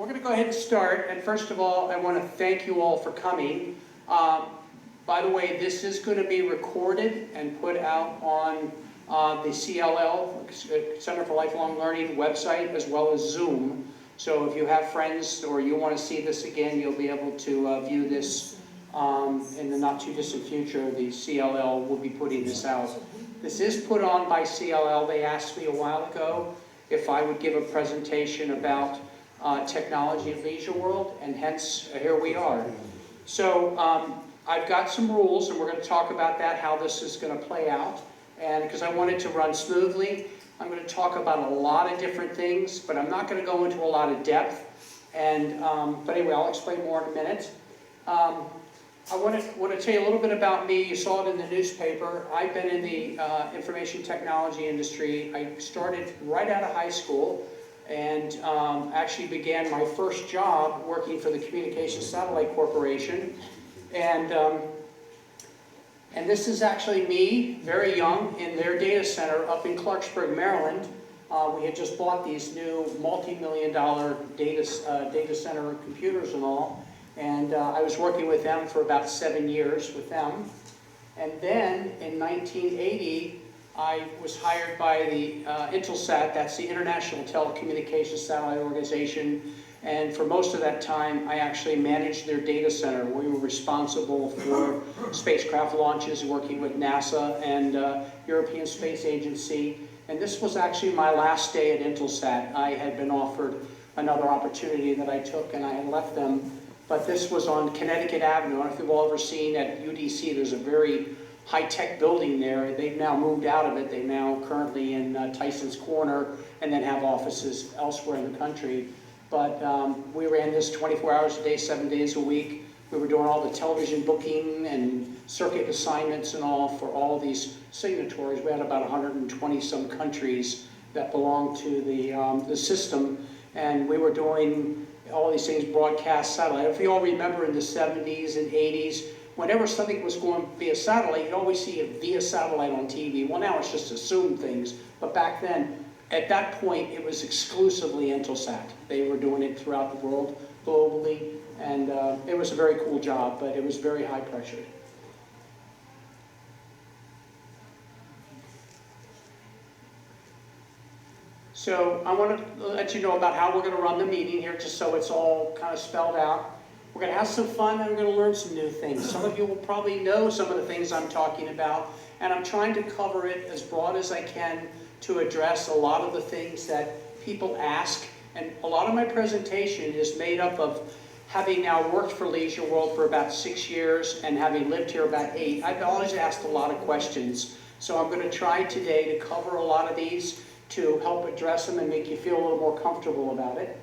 We're going to go ahead and start, and first of all, I want to thank you all for coming. By the way, this is going to be recorded and put out on the CLL, Center for Lifelong Learning website, as well as Zoom. So if you have friends or you want to see this again, you'll be able to view this in the not too distant future. The CLL will be putting this out. This is put on by CLL. They asked me a while ago if I would give a presentation about technology at Leisure World, and hence here we are. So I've got some rules, and we're going to talk about that, how this is going to play out. And because I want it to run smoothly, I'm going to talk about a lot of different things, but I'm not going to go into a lot of depth. And but anyway, I'll explain more in a minute. I want to tell you a little bit about me. You saw it in the newspaper. I've been in the information technology industry. I started right out of high school, and actually began my first job working for the Communications Satellite Corporation. And this is actually me, very young, in their data center up in Clarksburg, Maryland. We had just bought these new multi-million-dollar data center computers and all. And I was working with them for about 7 years with them. And then in 1980, I was hired by the Intelsat, that's the International Telecommunications Satellite Organization, and for most of that time I actually managed their data center. We were responsible for spacecraft launches, working with NASA and European Space Agency, and this was actually my last day at Intelsat. I had been offered another opportunity that I took, and I had left them, but this was on Connecticut Avenue. I don't know if you've all ever seen at UDC, there's a very high-tech building there. They've now moved out of it. They're now currently in Tyson's Corner, and then have offices elsewhere in the country. But we ran this 24 hours a day, 7 days a week. We were doing all the television booking and circuit assignments and all for all of these signatories. We had about 120 some countries that belonged to the system, and we were doing all these things, broadcast satellite. If you all remember in the 70s and 80s, whenever something was going via satellite, you'd always see it via satellite on TV. Well, now it's just assumed things. But back then, at that point, it was exclusively Intelsat. They were doing it throughout the world, globally. And it was a very cool job, but it was very high pressured. So I want to let you know about how we're going to run the meeting here, just so it's all kind of spelled out. We're going to have some fun, and we're going to learn some new things. Some of you will probably know some of the things I'm talking about, and I'm trying to cover it as broad as I can to address a lot of the things that people ask. And a lot of my presentation is made up of having now worked for Leisure World for about 6 years and having lived here about 8. I've always asked a lot of questions. So I'm going to try today to cover a lot of these to help address them and make you feel a little more comfortable about it.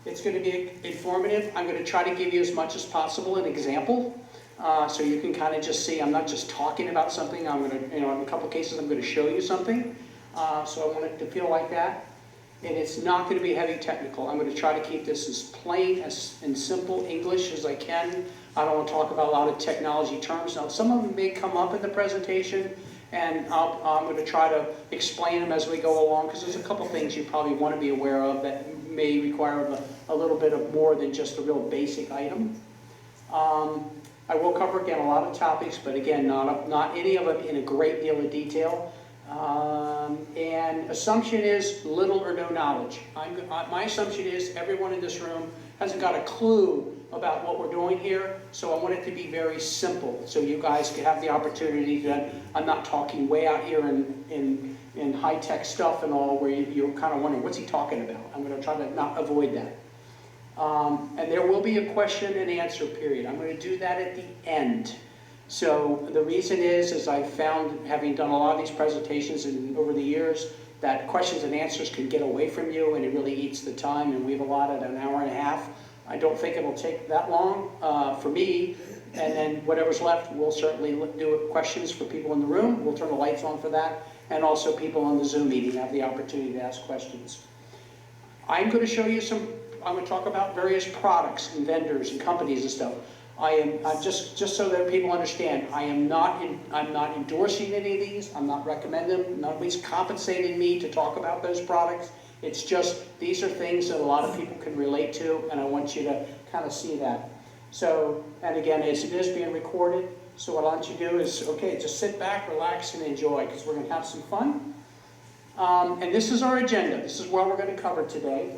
It's going to be informative. I'm going to try to give you as much as possible an example, so you can kind of just see I'm not just talking about something. I'm going to, in a couple cases, I'm going to show you something. So I want it to feel like that. And it's not going to be heavy technical. I'm going to try to keep this as plain and simple English as I can. I don't want to talk about a lot of technology terms. Now, some of them may come up in the presentation, and I'm going to try to explain them as we go along, because there's a couple things you probably want to be aware of that may require a little bit of more than just a real basic item. I will cover, again, a lot of topics, but again, not any of them in a great deal of detail. And assumption is little or no knowledge. My assumption is everyone in this room hasn't got a clue about what we're doing here, so I want it to be very simple, so you guys can have the opportunity to, I'm not talking way out here in high-tech stuff and all, where you're kind of wondering, what's he talking about? I'm going to try to not avoid that. And there will be a question and answer period. I'm going to do that at the end. So the reason is I found, having done a lot of these presentations over the years, that questions and answers can get away from you, and it really eats the time, and we've allotted an hour and a half. I don't think it'll take that long for me, and then whatever's left, we'll certainly do questions for people in the room. We'll turn the lights on for that, and also people on the Zoom meeting have the opportunity to ask questions. I'm going to show you I'm going to talk about various products and vendors and companies and stuff. I'm just so that people understand, I'm not endorsing any of these. I'm not recommending them. Nobody's compensating me to talk about those products. It's just, these are things that a lot of people can relate to, and I want you to kind of see that. So, and again, it is being recorded, so what I want you to do is, okay, just sit back, relax, and enjoy, because we're going to have some fun. And this is our agenda. This is what we're going to cover today.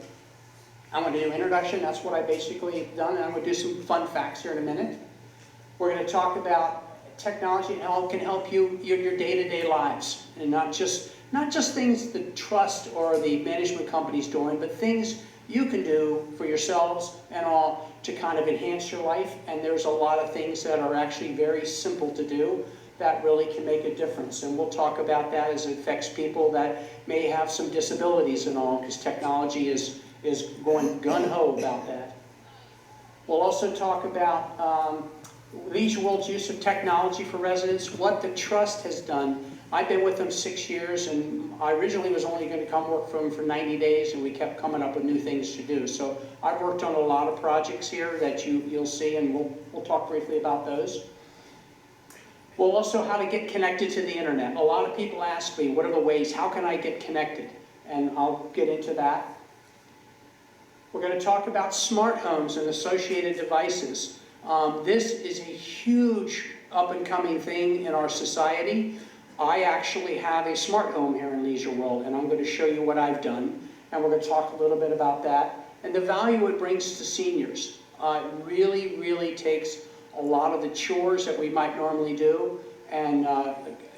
I'm going to do introduction. That's what I basically have done. And I'm going to do some fun facts here in a minute. We're going to talk about technology and how it can help you in your day-to-day lives. And not just things the trust or the management company's doing, but things you can do for yourselves and all to kind of enhance your life. And there's a lot of things that are actually very simple to do that really can make a difference. And we'll talk about that as it affects people that may have some disabilities and all, because technology is going gung-ho about that. We'll also talk about Leisure World's use of technology for residents, what the Trust has done. I've been with them 6 years, and I originally was only going to come work for them for 90 days, and we kept coming up with new things to do. So I've worked on a lot of projects here that you'll see, and we'll talk briefly about those. Well, also how to get connected to the internet. A lot of people ask me, what are the ways, how can I get connected? And I'll get into that. We're going to talk about smart homes and associated devices. This is a huge up-and-coming thing in our society. I actually have a smart home here in Leisure World, and I'm going to show you what I've done, and we're going to talk a little bit about that, and the value it brings to seniors. It really, really takes a lot of the chores that we might normally do, and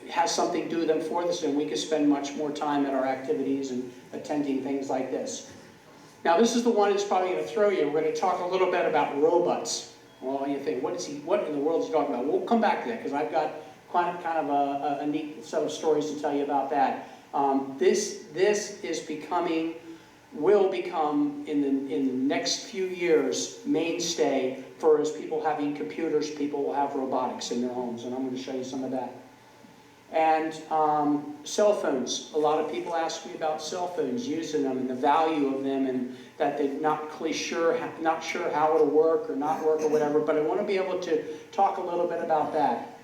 has something to do them for us, and we can spend much more time at our activities and attending things like this. Now, this is the one that's probably going to throw you. We're going to talk a little bit about robots. Well, you think, what in the world is he talking about? We'll come back to that, because I've got kind of a neat set of stories to tell you about that. This is will become in the next few years mainstay for as people having computers, people will have robotics in their homes, and I'm going to show you some of that. And cell phones. A lot of people ask me about cell phones, using them and the value of them, and that they're not sure how it'll work or not work or whatever, but I want to be able to talk a little bit about that.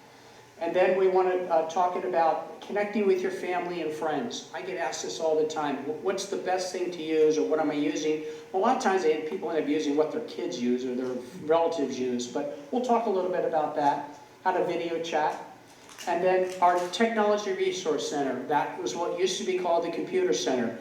And then we want to talk about connecting with your family and friends. I get asked this all the time. What's the best thing to use, or what am I using? Well, a lot of times people end up using what their kids use or their relatives use, but we'll talk a little bit about that, how to video chat. And then our Technology Resource Center. That was what used to be called the Computer Center.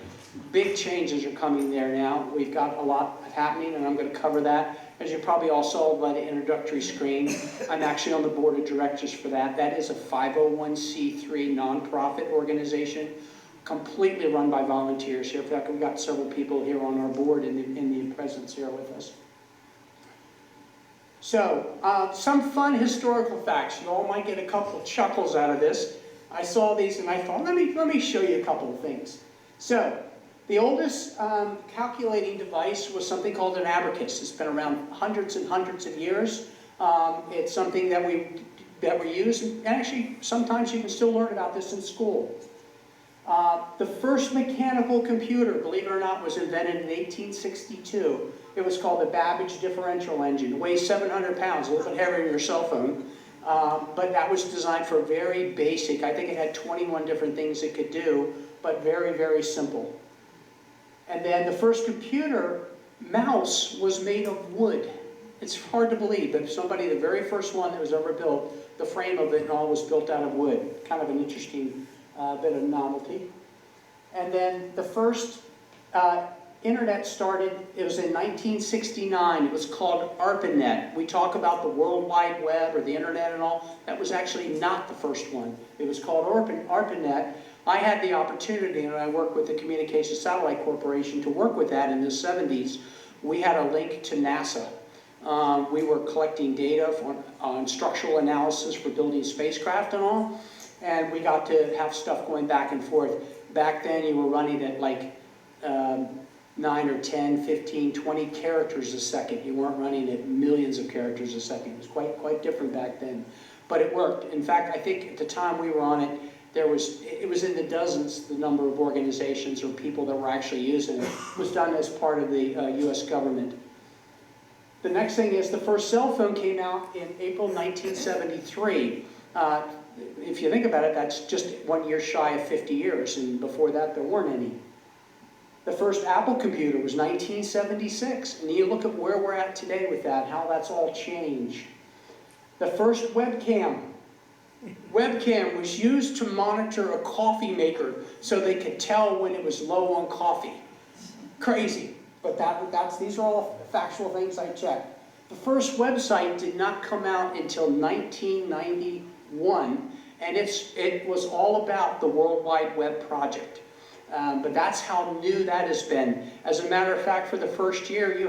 Big changes are coming there now. We've got a lot happening, and I'm going to cover that. As you probably all saw by the introductory screen, I'm actually on the board of directors for that. That is a 501c3 nonprofit organization, completely run by volunteers here. In fact, we've got several people here on our board in the presence here with us. So, some fun historical facts. You all might get a couple of chuckles out of this. I saw these and I thought, let me show you a couple of things. So, the oldest calculating device was something called an abacus. It's been around hundreds and hundreds of years. It's something that we use, and actually sometimes you can still learn about this in school. The first mechanical computer, believe it or not, was invented in 1862. It was called the Babbage differential engine. It weighs 700 pounds, a little bit heavier than your cell phone. But that was designed for very basic. I think it had 21 different things it could do, but very, very simple. And then the first computer mouse was made of wood. It's hard to believe, but the very first one that was ever built, the frame of it and all was built out of wood. Kind of an interesting bit of novelty. And then the first internet started, it was in 1969. It was called ARPANET. We talk about the World Wide Web or the internet and all. That was actually not the first one. It was called ARPANET. I had the opportunity, and I worked with the Communications Satellite Corporation to work with that in the 70s. We had a link to NASA. We were collecting data on structural analysis for building spacecraft and all, and we got to have stuff going back and forth. Back then you were running at like 9 or 10, 15, 20 characters a second. You weren't running at millions of characters a second. It was quite different back then. But it worked. In fact, I think at the time we were on it, it was in the dozens, the number of organizations or people that were actually using it. It was done as part of the US government. The next thing is the first cell phone came out in April 1973. If you think about it, that's just 1 year shy of 50 years, and before that there weren't any. The first Apple computer was 1976, and you look at where we're at today with that, how that's all changed. The first webcam was used to monitor a coffee maker so they could tell when it was low on coffee. Crazy, but these are all factual things I checked. The first website did not come out until 1991, and it was all about the World Wide Web project. But that's how new that has been. As a matter of fact, for the first year, you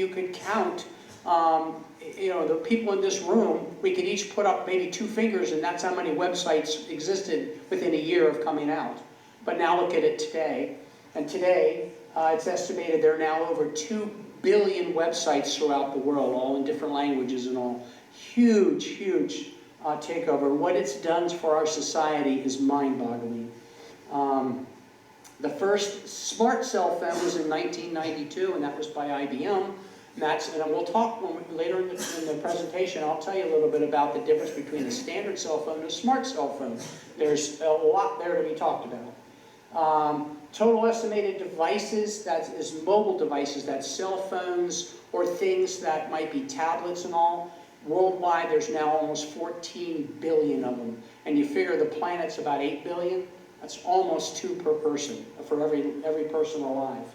could count. The people in this room, we could each put up maybe 2 fingers, and that's how many websites existed within a year of coming out. But now look at it today. And today, it's estimated there are now over 2 billion websites throughout the world, all in different languages and all. Huge, huge takeover. What it's done for our society is mind-boggling. The first smart cell phone was in 1992, and that was by IBM. And we'll talk later in the presentation. I'll tell you a little bit about the difference between a standard cell phone and a smart cell phone. There's a lot there to be talked about. Total estimated devices, that is mobile devices, that's cell phones or things that might be tablets and all. Worldwide, there's now almost 14 billion of them. And you figure the planet's about 8 billion. That's almost 2 per person, for every person alive.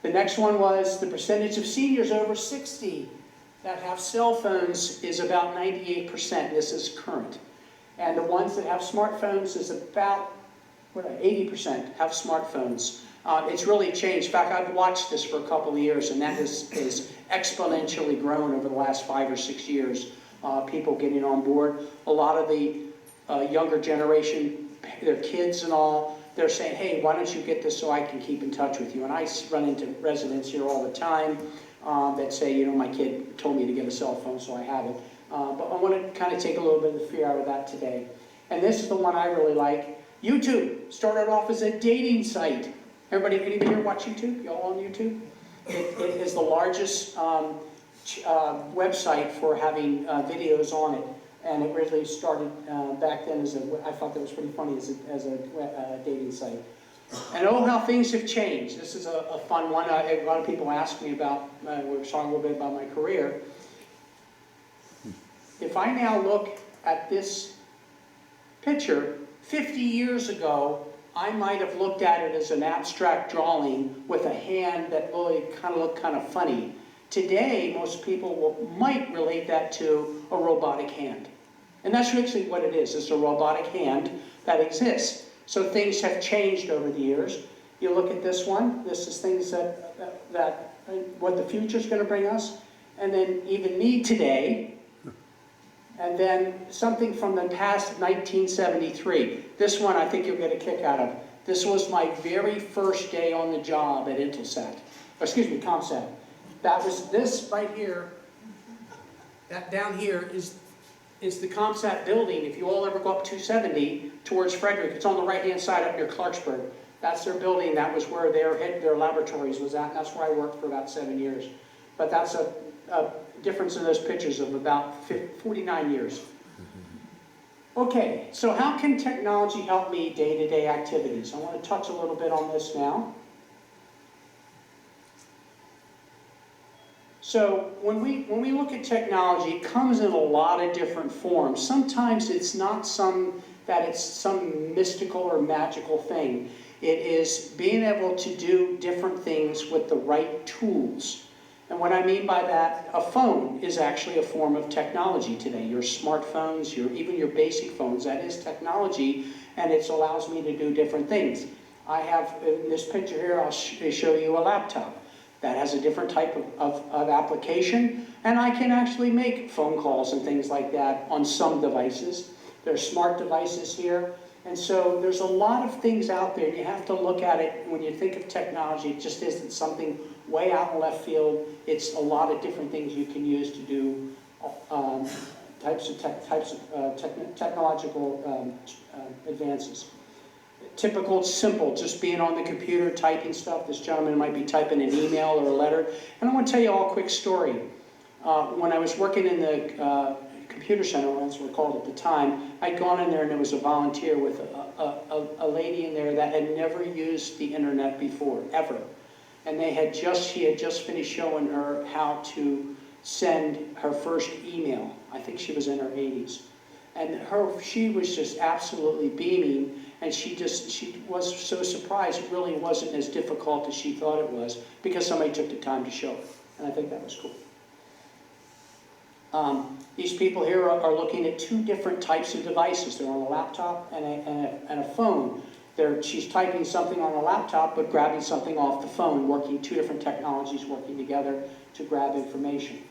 The next one was the percentage of seniors over 60 that have cell phones is about 98%. This is current. And the ones that have smartphones is about 80% have smartphones. It's really changed. In fact, I've watched this for a couple of years, and that is exponentially grown over the last 5 or 6 years. People getting on board. A lot of the younger generation, their kids and all, they're saying, hey, why don't you get this so I can keep in touch with you? And I run into residents here all the time that say, my kid told me to get a cell phone, so I have it. But I want to kind of take a little bit of the fear out of that today. And this is the one I really like. YouTube started off as a dating site. Anybody here watch YouTube? Y'all on YouTube? It is the largest website for having videos on it. And it really started back then I thought that was pretty funny as a dating site. And oh, how things have changed. This is a fun one. A lot of people ask me about, we were talking a little bit about my career. If I now look at this picture, 50 years ago, I might have looked at it as an abstract drawing with a hand that really looked kind of funny. Today, most people might relate that to a robotic hand. And that's actually what it is. It's a robotic hand that exists. So things have changed over the years. You look at this one. This is things that what the future is going to bring us. And then even me today. And then something from the past, 1973. This one I think you'll get a kick out of. This was my very first day on the job at Intelsat. ComSat. That was this right here. That down here is the ComSat building. If you all ever go up 270 towards Frederick, it's on the right-hand side up near Clarksburg. That's their building. That was where their laboratories was at. And that's where I worked for about 7 years. But that's a difference in those pictures of about 49 years. Okay, so how can technology help me day-to-day activities? I want to touch a little bit on this now. So when we look at technology, it comes in a lot of different forms. Sometimes it's not some mystical or magical thing. It is being able to do different things with the right tools. And what I mean by that, a phone is actually a form of technology today. Your smartphones, even your basic phones, that is technology, and it allows me to do different things. I have, in this picture here, I'll show you a laptop. That has a different type of application, and I can actually make phone calls and things like that on some devices. There's smart devices here, and so there's a lot of things out there. You have to look at it when you think of technology. It just isn't something way out in left field. It's a lot of different things you can use to do types of technological advances. Typical, simple, just being on the computer, typing stuff. This gentleman might be typing an email or a letter. And I want to tell you all a quick story. When I was working in the computer center, that's what we called it at the time, I'd gone in there and there was a volunteer with a lady in there that had never used the internet before, ever. And she had just finished showing her how to send her first email. I think she was in her 80s. And she was just absolutely beaming, and she was so surprised it really wasn't as difficult as she thought it was, because somebody took the time to show her. And I think that was cool. These people here are looking at two different types of devices. They're on a laptop and a phone. She's typing something on a laptop, but grabbing something off the phone, two different technologies working together to grab information.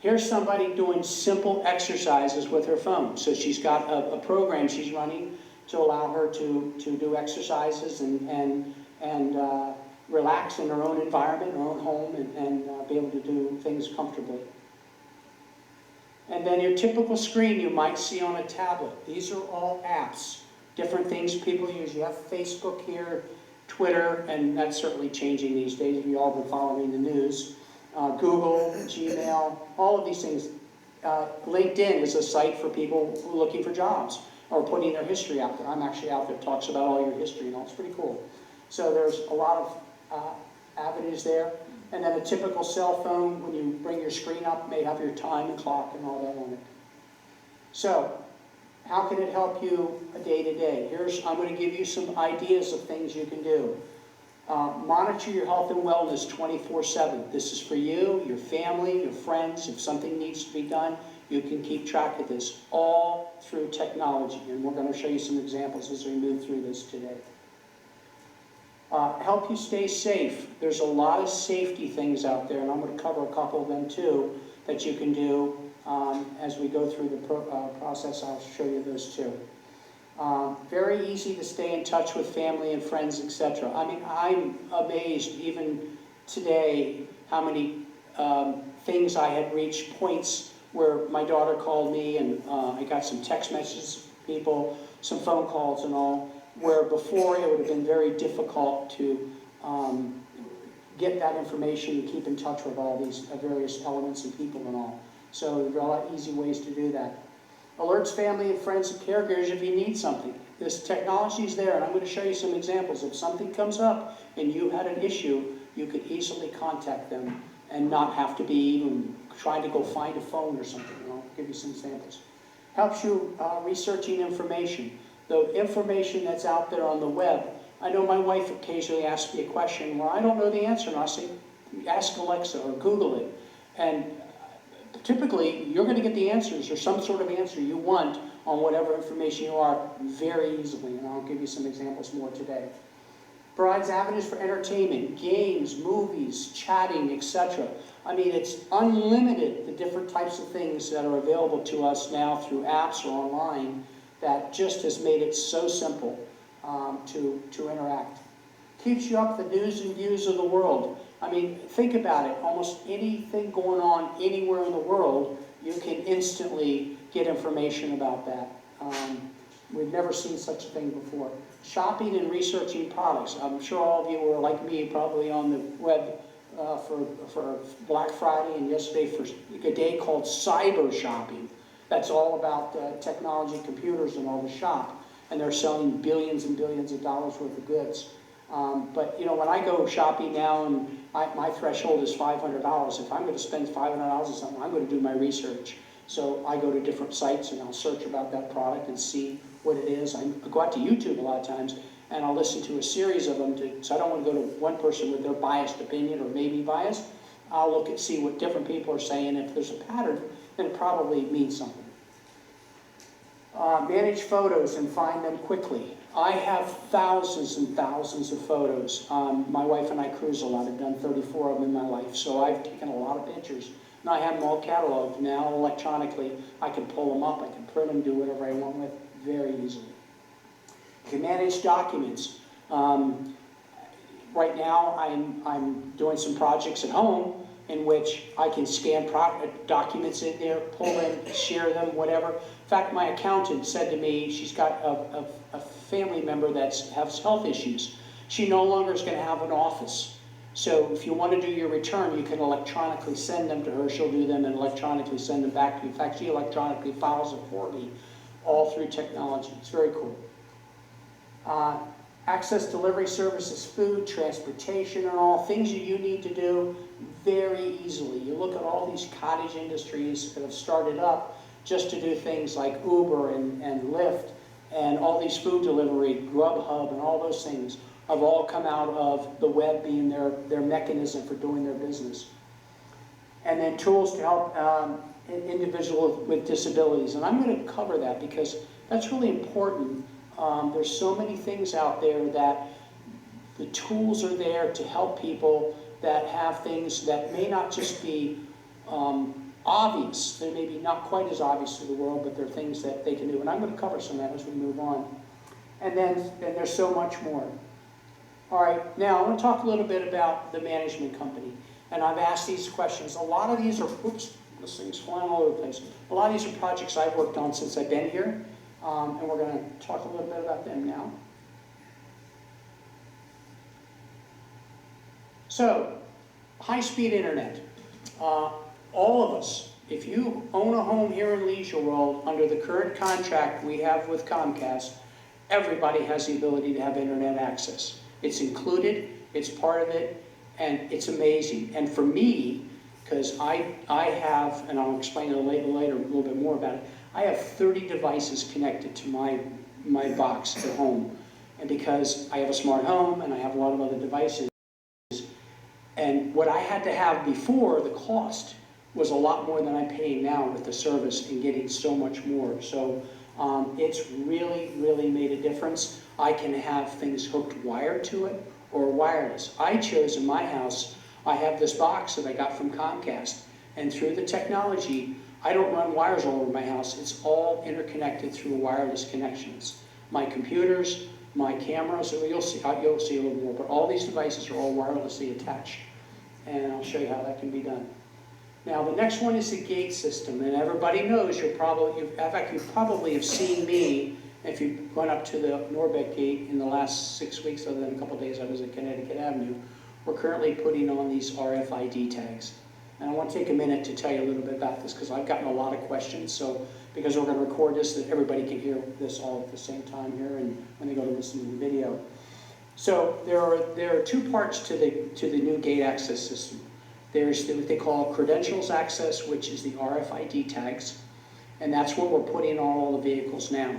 Here's somebody doing simple exercises with her phone. So she's got a program she's running to allow her to do exercises and relax in her own environment, her own home, and be able to do things comfortably. And then your typical screen you might see on a tablet. These are all apps, different things people use. You have Facebook here, Twitter, and that's certainly changing these days if you've all been following the news. Google, Gmail, all of these things. LinkedIn is a site for people looking for jobs or putting their history out there. I'm actually out there, it talks about all your history and all. It's pretty cool. So there's a lot of avenues there. And then a typical cell phone, when you bring your screen up, may have your time and clock and all that on it. So, how can it help you day to day? I'm going to give you some ideas of things you can do. Monitor your health and wellness 24/7. This is for you, your family, your friends. If something needs to be done, you can keep track of this, all through technology. And we're going to show you some examples as we move through this today. Help you stay safe. There's a lot of safety things out there, and I'm going to cover a couple of them too, that you can do as we go through the process. I'll show you those too. Very easy to stay in touch with family and friends, etc. I mean, I'm amazed even today how many things I had reached, points where my daughter called me and I got some text messages from people, some phone calls and all, where before it would have been very difficult to get that information and keep in touch with all these various elements and people and all. So there are a lot of easy ways to do that. Alerts family and friends and caregivers if you need something. This technology is there, and I'm going to show you some examples. If something comes up and you had an issue, you could easily contact them and not have to be even trying to go find a phone or something. I'll give you some examples. Helps you researching information. The information that's out there on the web. I know my wife occasionally asks me a question where I don't know the answer, and I'll say, ask Alexa or Google it. And typically, you're going to get the answers or some sort of answer you want on whatever information you are very easily, and I'll give you some examples more today. Provides avenues for entertainment, games, movies, chatting, etc. I mean, it's unlimited, the different types of things that are available to us now through apps or online that just has made it so simple to interact. Keeps you up the news and views of the world. I mean, think about it. Almost anything going on anywhere in the world, you can instantly get information about that. We've never seen such a thing before. Shopping and researching products. I'm sure all of you were like me, probably on the web for Black Friday and yesterday for a day called cyber shopping. That's all about technology, computers, and all the shop. And they're selling billions and billions of dollars worth of goods. But you know, when I go shopping now, and my threshold is $500. If I'm going to spend $500 on something, I'm going to do my research. So I go to different sites and I'll search about that product and see what it is. I go out to YouTube a lot of times and I'll listen to a series of them. So I don't want to go to one person with their biased opinion or maybe biased. I'll look and see what different people are saying. If there's a pattern, then it probably means something. Manage photos and find them quickly. I have thousands and thousands of photos. My wife and I cruise a lot. I've done 34 of them in my life, so I've taken a lot of pictures. And I have them all cataloged now electronically. I can pull them up, I can print them, do whatever I want with very easily. You can manage documents. Right now, I'm doing some projects at home in which I can scan documents in there, pull them, share them, whatever. In fact, my accountant said to me, she's got a family member that has health issues. She no longer is going to have an office. So if you want to do your return, you can electronically send them to her. She'll do them and electronically send them back to you. In fact, she electronically files it for me, all through technology. It's very cool. Access delivery services, food, transportation, and all things that you need to do very easily. You look at all these cottage industries that have started up just to do things like Uber and Lyft and all these food delivery, Grubhub and all those things have all come out of the web being their mechanism for doing their business. And then tools to help individuals with disabilities. And I'm going to cover that because that's really important. There's so many things out there that the tools are there to help people that have things that may not just be obvious. They may be not quite as obvious to the world, but they're things that they can do. And I'm going to cover some of that as we move on. And then there's so much more. All right, now I want to talk a little bit about the management company. And I've asked these questions. A lot of these are, oops, this thing's flying all over the place. A lot of these are projects I've worked on since I've been here. And we're going to talk a little bit about them now. So, high-speed internet. All of us, if you own a home here in Leisure World, under the current contract we have with Comcast, everybody has the ability to have internet access. It's included, it's part of it, and it's amazing. And for me, because I have, and I'll explain it later a little bit more about it, I have 30 devices connected to my box at home. And because I have a smart home and I have a lot of other devices, and what I had to have before, the cost was a lot more than I'm paying now with the service and getting so much more. So it's really, really made a difference. I can have things hooked wired to it or wireless. I chose in my house, I have this box that I got from Comcast, and through the technology, I don't run wires all over my house. It's all interconnected through wireless connections. My computers, my cameras, you'll see a little more, but all these devices are all wirelessly attached. And I'll show you how that can be done. Now the next one is the gate system, and everybody knows in fact you probably have seen me if you've gone up to the Norbeck gate in the last 6 weeks, other than a couple of days I was at Connecticut Avenue. We're currently putting on these RFID tags. And I want to take a minute to tell you a little bit about this because I've gotten a lot of questions. So because we're going to record this, that everybody can hear this all at the same time here and when they go to listen to the video. So there are two parts to the new gate access system. There's what they call credentials access, which is the RFID tags, and that's what we're putting on all the vehicles now.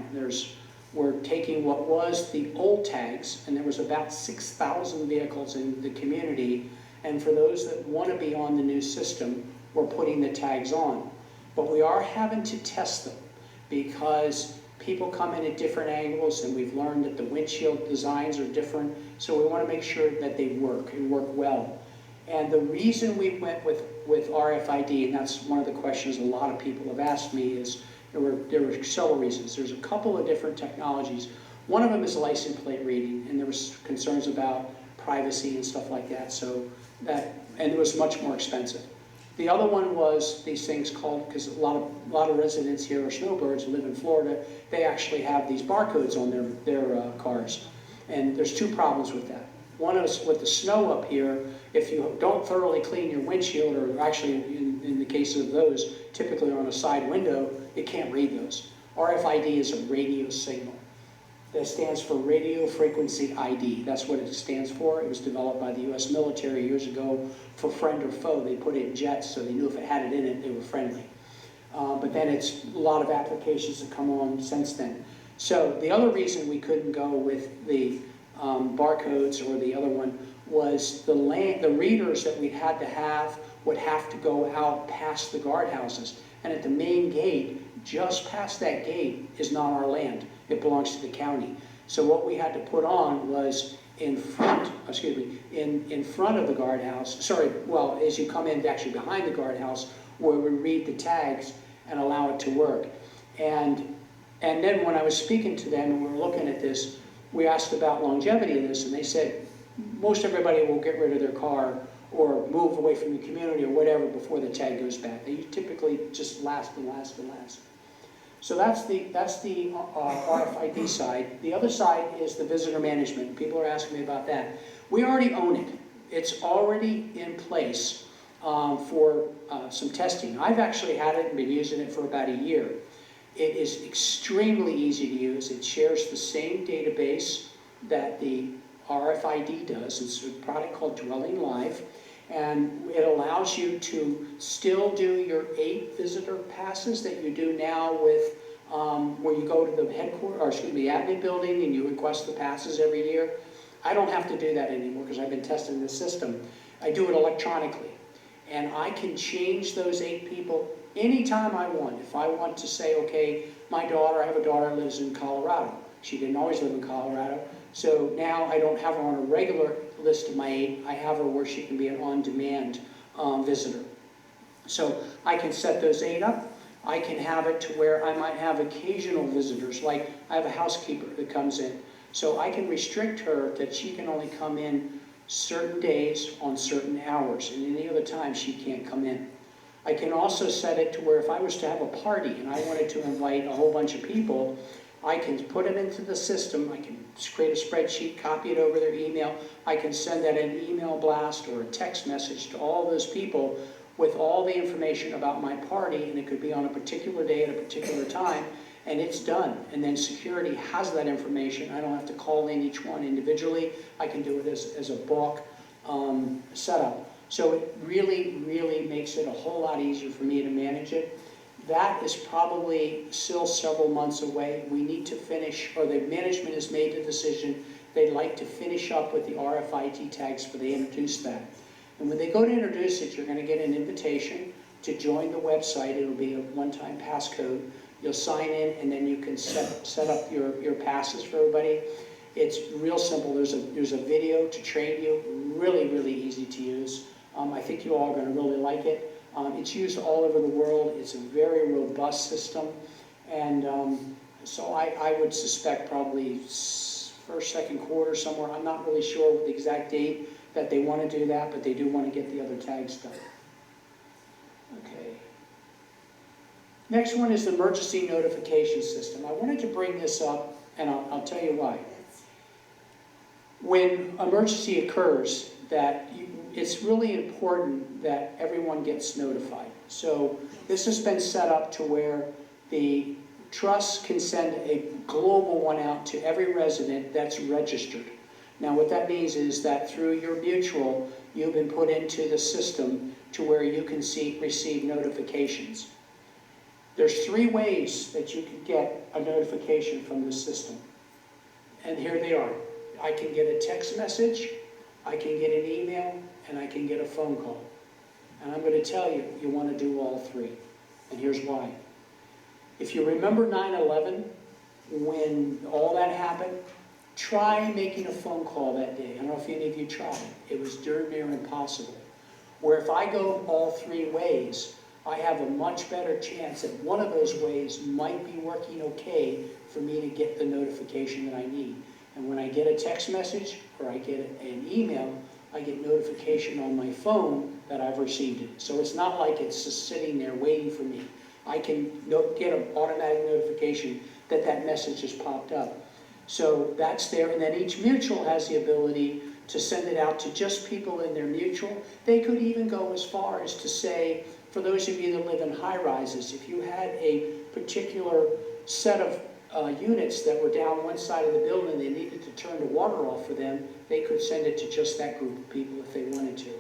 We're taking what was the old tags, and there was about 6,000 vehicles in the community, and for those that want to be on the new system, we're putting the tags on. But we are having to test them because people come in at different angles, and we've learned that the windshield designs are different, so we want to make sure that they work and work well. And the reason we went with RFID, and that's one of the questions a lot of people have asked me, is there were several reasons. There's a couple of different technologies. One of them is license plate reading, and there was concerns about privacy and stuff like that, and it was much more expensive. The other one was these things called, because a lot of residents here are snowbirds who live in Florida, they actually have these barcodes on their cars. And there's two problems with that. One is with the snow up here, if you don't thoroughly clean your windshield, or actually in the case of those, typically on a side window, it can't read those. RFID is a radio signal. That stands for Radio Frequency ID. That's what it stands for. It was developed by the US military years ago for friend or foe. They put it in jets so they knew if it had it in it, they were friendly. But then it's a lot of applications that come on since then. So the other reason we couldn't go with the barcodes or the other one was the readers that we had to have would have to go out past the guardhouses. And at the main gate, just past that gate is not our land. It belongs to the county. So what we had to put on was in front of the guardhouse, as you come in actually behind the guardhouse, where we read the tags and allow it to work. And then when I was speaking to them and we were looking at this, we asked about longevity of this, and they said most everybody will get rid of their car or move away from the community or whatever before the tag goes back. They typically just last and last and last. So that's the RFID side. The other side is the visitor management. People are asking me about that. We already own it. It's already in place for some testing. I've actually had it and been using it for about a year. It is extremely easy to use. It shares the same database that the RFID does. It's a product called Dwelling Live, and it allows you to still do your 8 visitor passes that you do now with where you go to the headquarters, or excuse me, the admin building, and you request the passes every year. I don't have to do that anymore because I've been testing the system. I do it electronically, and I can change those 8 people anytime I want. If I want to say, okay, I have a daughter who lives in Colorado. She didn't always live in Colorado, so now I don't have her on a regular list of my 8. I have her where she can be an on-demand visitor. So I can set those 8 up. I can have it to where I might have occasional visitors, like I have a housekeeper that comes in. So I can restrict her that she can only come in certain days on certain hours, and any other time she can't come in. I can also set it to where if I was to have a party and I wanted to invite a whole bunch of people, I can put them into the system. I can create a spreadsheet, copy it over their email. I can send that an email blast or a text message to all those people with all the information about my party, and it could be on a particular day at a particular time, and it's done. And then security has that information. I don't have to call in each one individually. I can do it as a bulk setup. So it really, really makes it a whole lot easier for me to manage it. That is probably still several months away. We need to finish, or the management has made the decision, they'd like to finish up with the RFID tags before they introduce that. And when they go to introduce it, you're going to get an invitation to join the website. It'll be a one-time passcode. You'll sign in, and then you can set up your passes for everybody. It's real simple. There's a video to train you. Really, really easy to use. I think you all are going to really like it. It's used all over the world. It's a very robust system. And so I would suspect probably first, second quarter somewhere. I'm not really sure what the exact date that they want to do that, but they do want to get the other tags done. Okay. Next one is the emergency notification system. I wanted to bring this up, and I'll tell you why. When emergency occurs, it's really important that everyone gets notified. So this has been set up to where the trust can send a global one out to every resident that's registered. Now what that means is that through your mutual, you've been put into the system to where you can receive notifications. There's 3 ways that you can get a notification from the system. And here they are. I can get a text message, I can get an email, and I can get a phone call. And I'm going to tell you, you want to do all 3. And here's why. If you remember 9/11, when all that happened, try making a phone call that day. I don't know if any of you tried. It was darn near impossible. Where if I go all 3 ways, I have a much better chance that one of those ways might be working okay for me to get the notification that I need. And when I get a text message or I get an email, I get notification on my phone that I've received it. So it's not like it's just sitting there waiting for me. I can get an automatic notification that that message has popped up. So that's there, and then each mutual has the ability to send it out to just people in their mutual. They could even go as far as to say, for those of you that live in high rises, if you had a particular set of units that were down one side of the building and they needed to turn the water off for them, they could send it to just that group of people if they wanted to.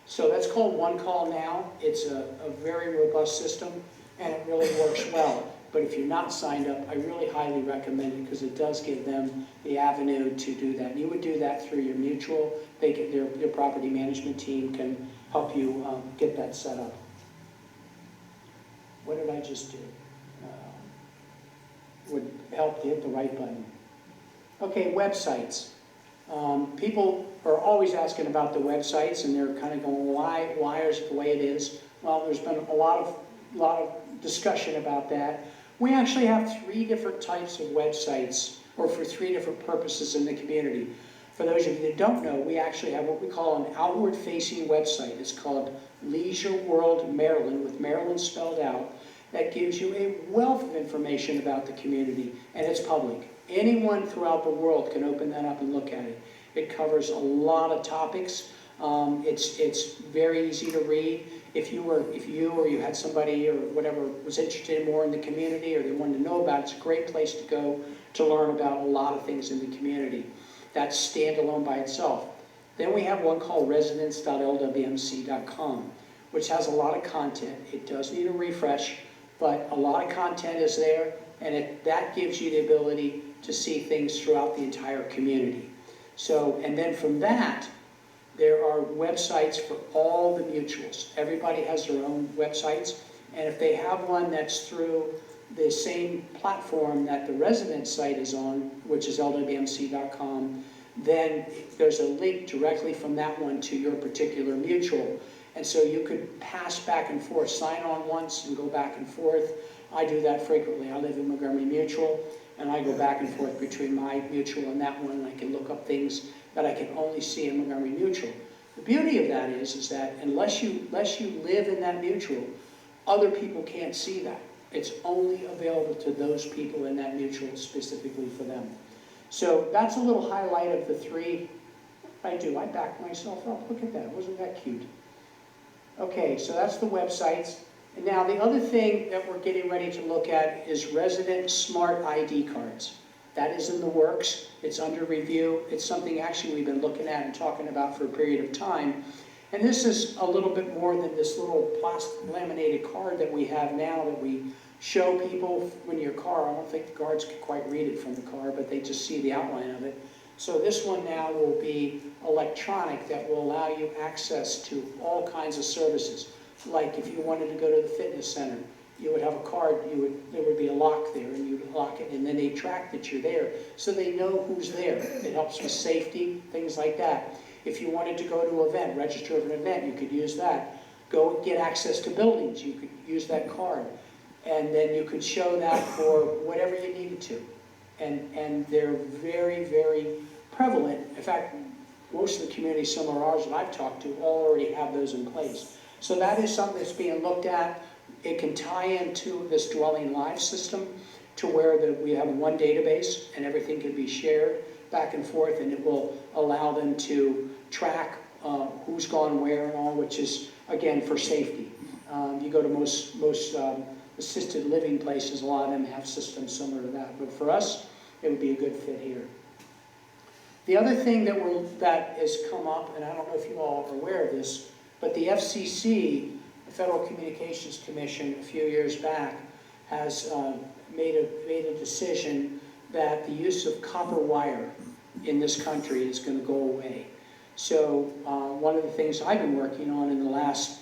So that's called One Call Now. It's a very robust system, and it really works well. But if you're not signed up, I really highly recommend it because it does give them the avenue to do that. And you would do that through your mutual. Your property management team can help you get that set up. What did I just do? Would help to hit the right button. Okay, websites. People are always asking about the websites, and they're kind of going, why is it the way it is? Well, there's been a lot of discussion about that. We actually have 3 different types of websites, or for 3 different purposes in the community. For those of you that don't know, we actually have what we call an outward-facing website. It's called Leisure World Maryland, with Maryland spelled out. That gives you a wealth of information about the community, and it's public. Anyone throughout the world can open that up and look at it. It covers a lot of topics. It's very easy to read. If you or you had somebody or whatever was interested more in the community or they wanted to know about it, it's a great place to go to learn about a lot of things in the community. That's standalone by itself. Then we have one called residents.lwmc.com, which has a lot of content. It does need a refresh, but a lot of content is there, and that gives you the ability to see things throughout the entire community. So, and then from that, there are websites for all the mutuals. Everybody has their own websites, and if they have one that's through the same platform that the resident site is on, which is lwmc.com, then there's a link directly from that one to your particular mutual. And so you could pass back and forth, sign on once and go back and forth. I do that frequently. I live in Montgomery Mutual, and I go back and forth between my mutual and that one, and I can look up things that I can only see in Montgomery Mutual. The beauty of that is that unless you live in that mutual, other people can't see that. It's only available to those people in that mutual specifically for them. So that's a little highlight of the three. I backed myself up. Look at that. Wasn't that cute? Okay, so that's the websites. And now the other thing that we're getting ready to look at is resident smart ID cards. That is in the works. It's under review. It's something actually we've been looking at and talking about for a period of time. And this is a little bit more than this little plastic laminated card that we have now that we show people when your car. I don't think the guards can quite read it from the car, but they just see the outline of it. So this one now will be electronic that will allow you access to all kinds of services. Like if you wanted to go to the fitness center, you would have a card, there would be a lock there, and you would lock it, and then they track that you're there, so they know who's there. It helps with safety, things like that. If you wanted to go to an event, register for an event, you could use that. Go get access to buildings, you could use that card. And then you could show that for whatever you needed to. And they're very, very prevalent. In fact, most of the communities similar to ours that I've talked to all already have those in place. So that is something that's being looked at. It can tie into this Dwelling Live system to where we have one database and everything can be shared back and forth, and it will allow them to track who's gone where and all, which is, again, for safety. You go to most assisted living places, a lot of them have systems similar to that. But for us, it would be a good fit here. The other thing that has come up, and I don't know if you all are aware of this, but the FCC, the Federal Communications Commission, a few years back, has made a decision that the use of copper wire in this country is going to go away. So one of the things I've been working on in the last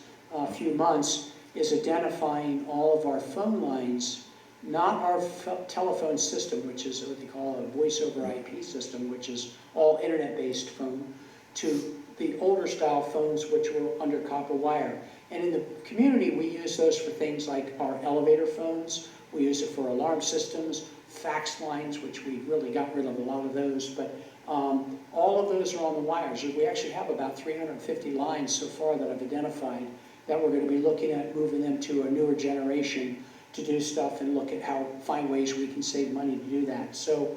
few months is identifying all of our phone lines, not our telephone system, which is what they call a voice over IP system, which is all internet-based phone, to the older style phones which were under copper wire. And in the community, we use those for things like our elevator phones. We use it for alarm systems, fax lines, which we really got rid of a lot of those, but all of those are on the wires. We actually have about 350 lines so far that I've identified that we're going to be looking at moving them to a newer generation to do stuff and look at find ways we can save money to do that. So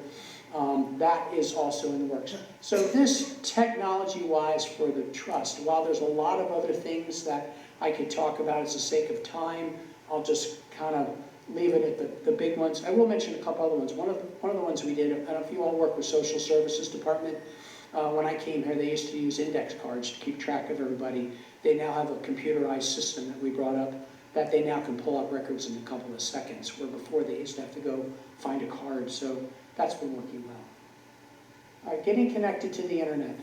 that is also in the works. So this technology-wise for the trust, while there's a lot of other things that I could talk about as the sake of time, I'll just kind of leave it at the big ones. I will mention a couple other ones. One of the ones we did, I don't know if you all work with Social Services Department. When I came here, they used to use index cards to keep track of everybody. They now have a computerized system that we brought up that they now can pull up records in a couple of seconds, where before they used to have to go find a card. So that's been working well. All right, getting connected to the internet.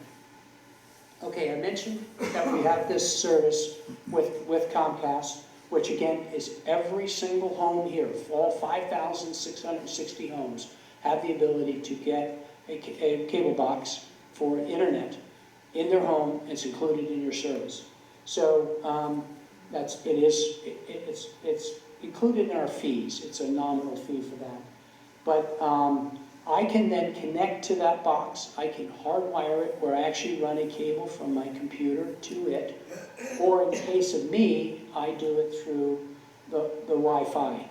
Okay, I mentioned that we have this service with Comcast, which again is every single home here. All 5,660 homes have the ability to get a cable box for internet in their home. It's included in your service. So it's included in our fees. It's a nominal fee for that. But I can then connect to that box. I can hardwire it where I actually run a cable from my computer to it. Or in the case of me, I do it through the Wi-Fi.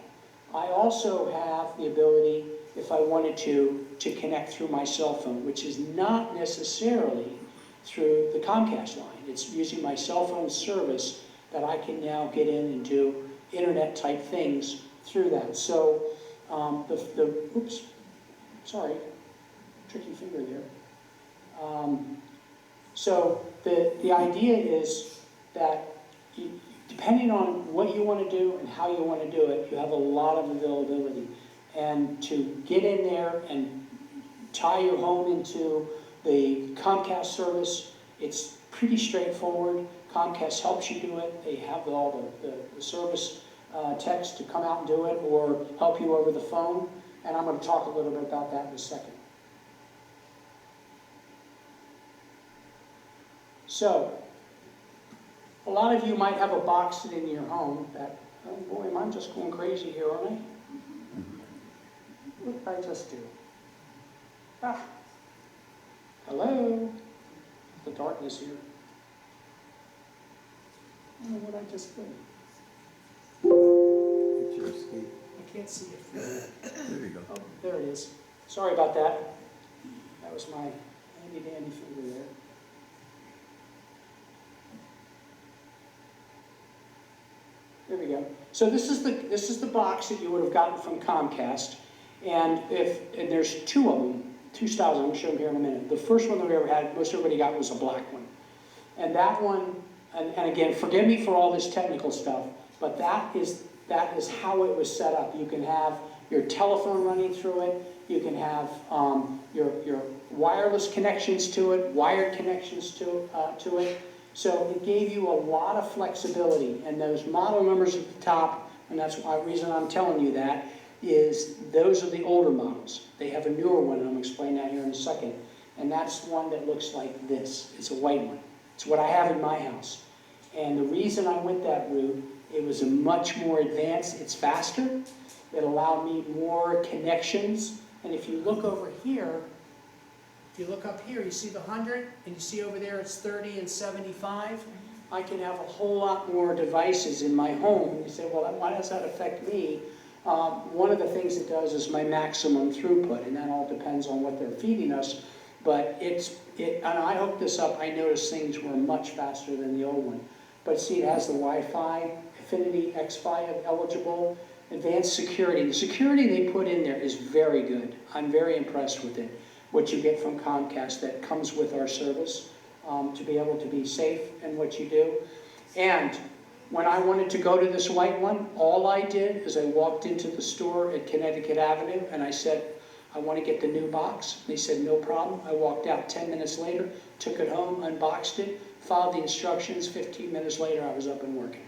I also have the ability, if I wanted to connect through my cell phone, which is not necessarily through the Comcast line. It's using my cell phone service that I can now get in and do internet type things through that. So oops, sorry, tricky finger there. So the idea is that depending on what you want to do and how you want to do it, you have a lot of availability. And to get in there and tie your home into the Comcast service, it's pretty straightforward. Comcast helps you do it. They have all the service techs to come out and do it or help you over the phone. And I'm going to talk a little bit about that in a second. So, a lot of you might have a box sitting in your home that, oh boy, am I just going crazy here, aren't I? What did I just do? Ah, hello? The darkness here. I don't know what I just did. It's your escape. I can't see it. There you go. Oh, there it is. Sorry about that. That was my handy-dandy finger there. There we go. So this is the box that you would have gotten from Comcast, and there's two of them, two styles. I'm going to show them here in a minute. The first one that we ever had, most everybody got, was a black one, and that one, and again, forgive me for all this technical stuff, but that is how it was set up. You can have your telephone running through it. You can have your wireless connections to it, wired connections to it. So it gave you a lot of flexibility, and those model numbers at the top, and that's the reason I'm telling you that, is those are the older models. They have a newer one, and I'm going to explain that here in a second, and that's one that looks like this. It's a white one. It's what I have in my house. And the reason I went that route, it was a much more advanced, it's faster, it allowed me more connections, and if you look over here, if you look up here, you see the 100, and you see over there it's 30 and 75. I can have a whole lot more devices in my home. You say, well, why does that affect me? One of the things it does is my maximum throughput, and that all depends on what they're feeding us. But and I hooked this up, I noticed things were much faster than the old one. But see, it has the Wi-Fi, Affinity X5 eligible, advanced security. The security they put in there is very good. I'm very impressed with it. What you get from Comcast that comes with our service, to be able to be safe in what you do. And when I wanted to go to this white one, all I did is I walked into the store at Connecticut Avenue and I said, I want to get the new box. They said, no problem. I walked out 10 minutes later, took it home, unboxed it, followed the instructions. 15 minutes later, I was up and working.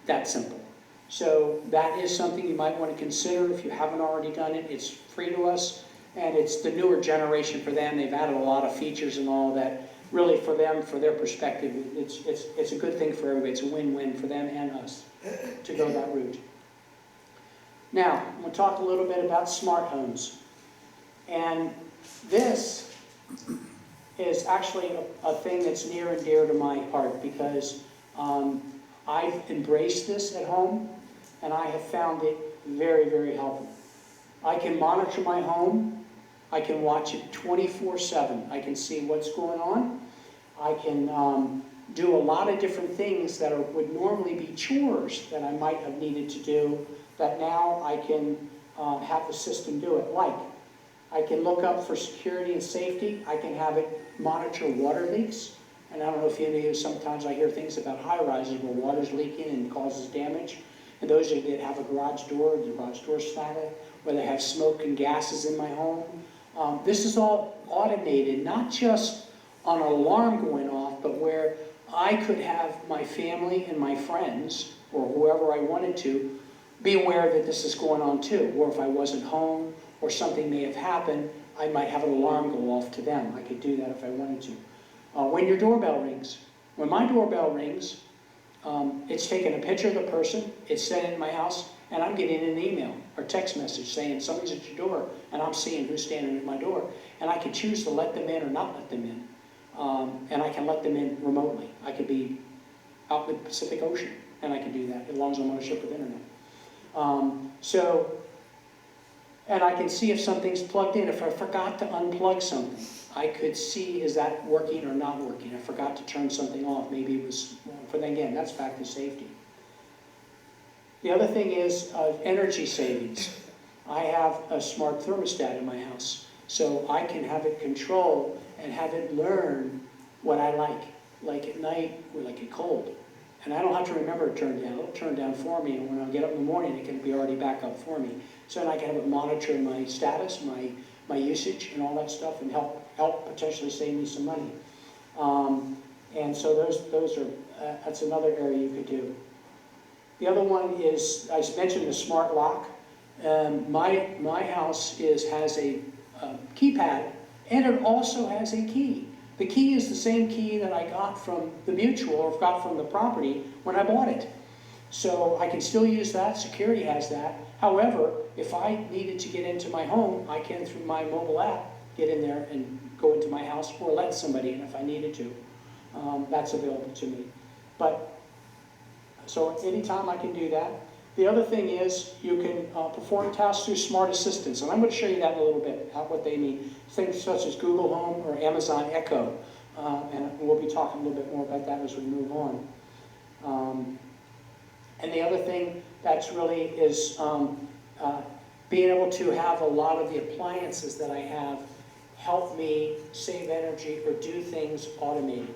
That simple. So that is something you might want to consider if you haven't already done it. It's free to us. And it's the newer generation for them. They've added a lot of features and all that. Really, for them, for their perspective, it's a good thing for everybody. It's a win-win for them and us to go that route. Now, I'm going to talk a little bit about smart homes. And this is actually a thing that's near and dear to my heart because I've embraced this at home, and I have found it very, very helpful. I can monitor my home. I can watch it 24/7. I can see what's going on. I can do a lot of different things that would normally be chores that I might have needed to do that now I can have the system do it. Like, I can look up for security and safety. I can have it monitor water leaks. And I don't know if any of you, sometimes I hear things about high-rises where water's leaking and causes damage. And those that have a garage door, the garage door's static, where they have smoke and gases in my home. This is all automated, not just on an alarm going off, but where I could have my family and my friends, or whoever I wanted to, be aware that this is going on too. Or if I wasn't home, or something may have happened, I might have an alarm go off to them. I could do that if I wanted to. When your doorbell rings, when my doorbell rings, it's taking a picture of the person, it's sent in my house, and I'm getting an email or text message saying somebody's at your door, and I'm seeing who's standing at my door. And I can choose to let them in or not let them in. And I can let them in remotely. I could be out in the Pacific Ocean, and I can do that as long as I'm on a ship with internet. And I can see if something's plugged in. If I forgot to unplug something, I could see, is that working or not working? I forgot to turn something off. Maybe it was, again, that's back to safety. The other thing is energy savings. I have a smart thermostat in my house, so I can have it control and have it learn what I like at night or like it cold. And I don't have to remember to turn down. It'll turn down for me, and when I get up in the morning, it can be already back up for me. So then I can have it monitor my status, my usage, and all that stuff, and help potentially save me some money. And so those are that's another area you could do. The other one is, I mentioned the smart lock. My house has a keypad, and it also has a key. The key is the same key that I got from the mutual or got from the property when I bought it. So I can still use that, security has that. However, if I needed to get into my home, I can, through my mobile app, get in there and go into my house or let somebody in if I needed to. That's available to me. So anytime I can do that. The other thing is you can perform tasks through smart assistants, and I'm going to show you that in a little bit, what they mean. Things such as Google Home or Amazon Echo, and we'll be talking a little bit more about that as we move on. And the other thing that's really is being able to have a lot of the appliances that I have help me save energy or do things automated.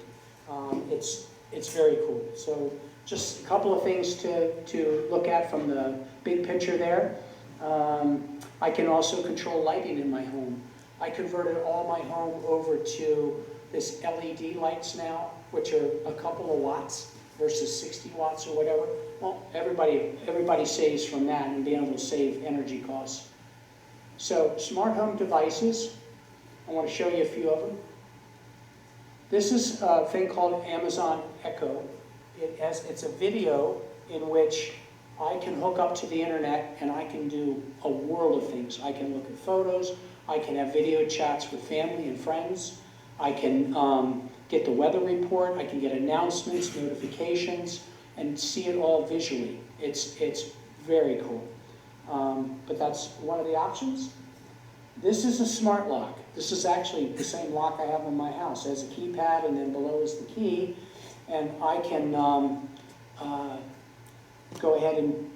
It's very cool. So just a couple of things to look at from the big picture there. I can also control lighting in my home. I converted all my home over to this LED lights now, which are a couple of watts versus 60 watts or whatever. Well, everybody saves from that and being able to save energy costs. So smart home devices, I want to show you a few of them. This is a thing called Amazon Echo. It's a video in which I can hook up to the internet and I can do a world of things. I can look at photos, I can have video chats with family and friends, I can get the weather report, I can get announcements, notifications, and see it all visually. It's very cool. But that's one of the options. This is a smart lock. This is actually the same lock I have in my house. It has a keypad and then below is the key. And I can go ahead and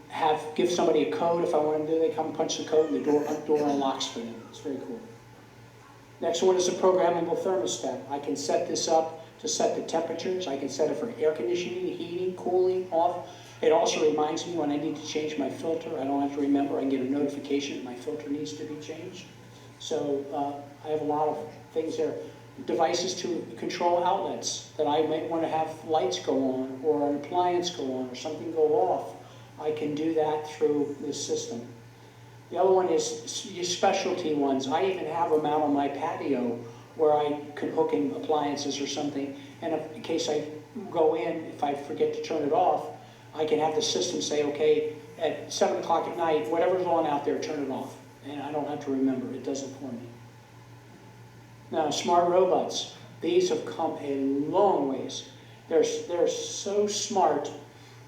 give somebody a code if I want to do. They come punch the code and the door unlocks for them. It's very cool. Next one is a programmable thermostat. I can set this up to set the temperatures. I can set it for air conditioning, heating, cooling, off. It also reminds me when I need to change my filter. I don't have to remember. I can get a notification that my filter needs to be changed. So I have a lot of things there. Devices to control outlets that I might want to have lights go on or an appliance go on or something go off. I can do that through this system. The other one is your specialty ones. I even have them out on my patio where I can hook in appliances or something, and in case I go in, if I forget to turn it off, I can have the system say, okay, at 7 o'clock at night, whatever's on out there, turn it off. And I don't have to remember, it does it for me. Now, smart robots. These have come a long ways. They're so smart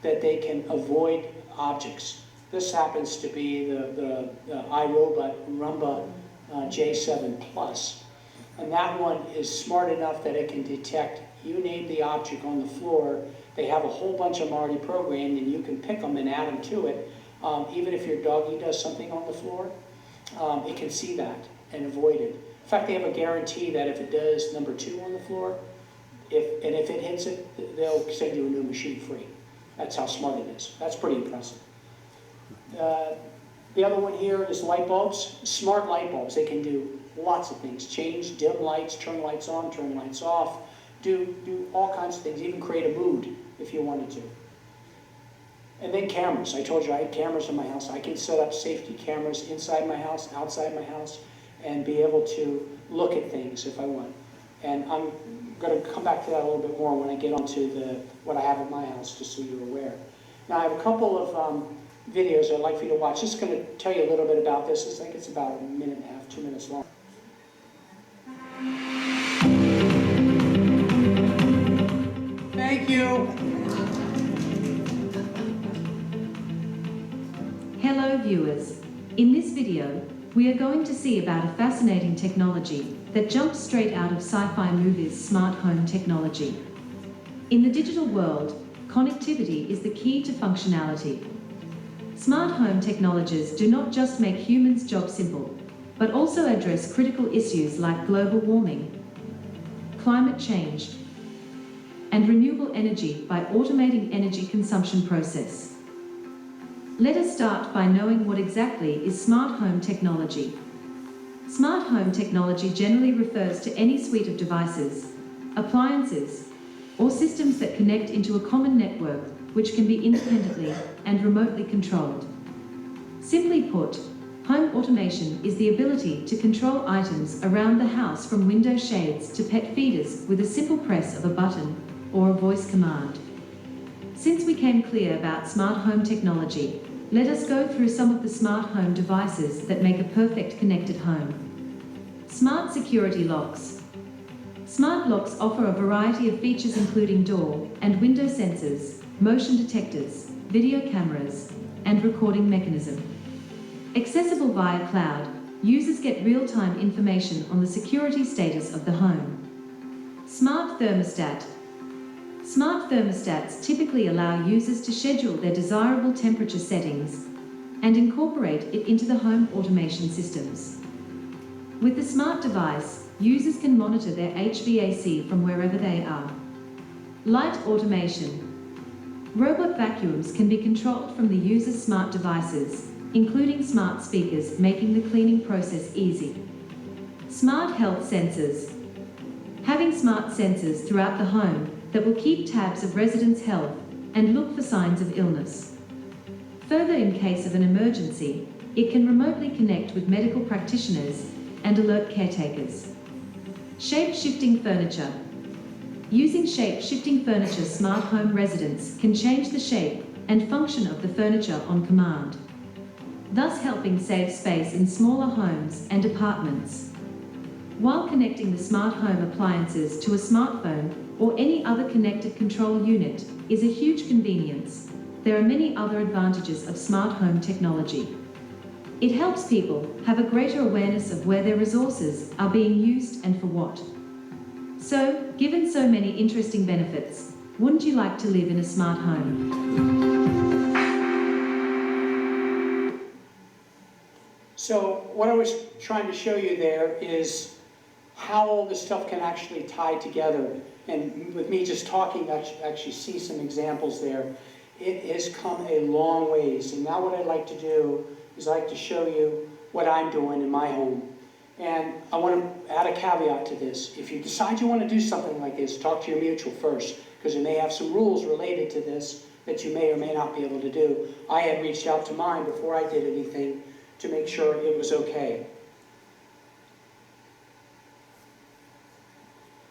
that they can avoid objects. This happens to be the iRobot Roomba J7 Plus. And that one is smart enough that it can detect, you name the object on the floor. They have a whole bunch of them already programmed, and you can pick them and add them to it. Even if your doggy does something on the floor, it can see that and avoid it. In fact, they have a guarantee that if it does number 2 on the floor, if it hits it, they'll send you a new machine free. That's how smart it is. That's pretty impressive. The other one here is light bulbs. Smart light bulbs. They can do lots of things. Change, dim lights, turn lights on, turn lights off. Do all kinds of things. Even create a mood if you wanted to. And then cameras. I told you I had cameras in my house. I can set up safety cameras inside my house, outside my house, and be able to look at things if I want. And I'm going to come back to that a little bit more when I get onto what I have at my house, just so you're aware. Now I have a couple of videos I'd like for you to watch. Just going to tell you a little bit about this. I think it's about 1.5 minutes, 2 minutes long. Thank you. Hello viewers. In this video, we are going to see about a fascinating technology that jumps straight out of sci-fi movies, smart home technology. In the digital world, connectivity is the key to functionality. Smart home technologies do not just make humans' jobs simple, but also address critical issues like global warming, climate change, and renewable energy by automating energy consumption process. Let us start by knowing what exactly is smart home technology. Smart home technology generally refers to any suite of devices, appliances, or systems that connect into a common network which can be independently and remotely controlled. Simply put, home automation is the ability to control items around the house from window shades to pet feeders with a simple press of a button or a voice command. Since we came clear about smart home technology, let us go through some of the smart home devices that make a perfect connected home. Smart security locks. Smart locks offer a variety of features including door and window sensors, motion detectors, video cameras, and recording mechanism. Accessible via cloud, users get real-time information on the security status of the home. Smart thermostat. Smart thermostats typically allow users to schedule their desirable temperature settings and incorporate it into the home automation systems. With the smart device, users can monitor their HVAC from wherever they are. Light automation. Robot vacuums can be controlled from the user's smart devices, including smart speakers, making the cleaning process easy. Smart health sensors. Having smart sensors throughout the home that will keep tabs of residents' health and look for signs of illness. Further, in case of an emergency, it can remotely connect with medical practitioners and alert caretakers. Shape-shifting furniture. Using shape-shifting furniture, smart home residents can change the shape and function of the furniture on command, thus helping save space in smaller homes and apartments. While connecting the smart home appliances to a smartphone or any other connected control unit is a huge convenience, there are many other advantages of smart home technology. It helps people have a greater awareness of where their resources are being used and for what. So, given so many interesting benefits, wouldn't you like to live in a smart home? So what I was trying to show you there is how all this stuff can actually tie together. And with me just talking, actually see some examples there. It has come a long ways. And now what I'd like to do is I'd like to show you what I'm doing in my home. And I want to add a caveat to this. If you decide you want to do something like this, talk to your mutual first, because they may have some rules related to this that you may or may not be able to do. I had reached out to mine before I did anything to make sure it was okay.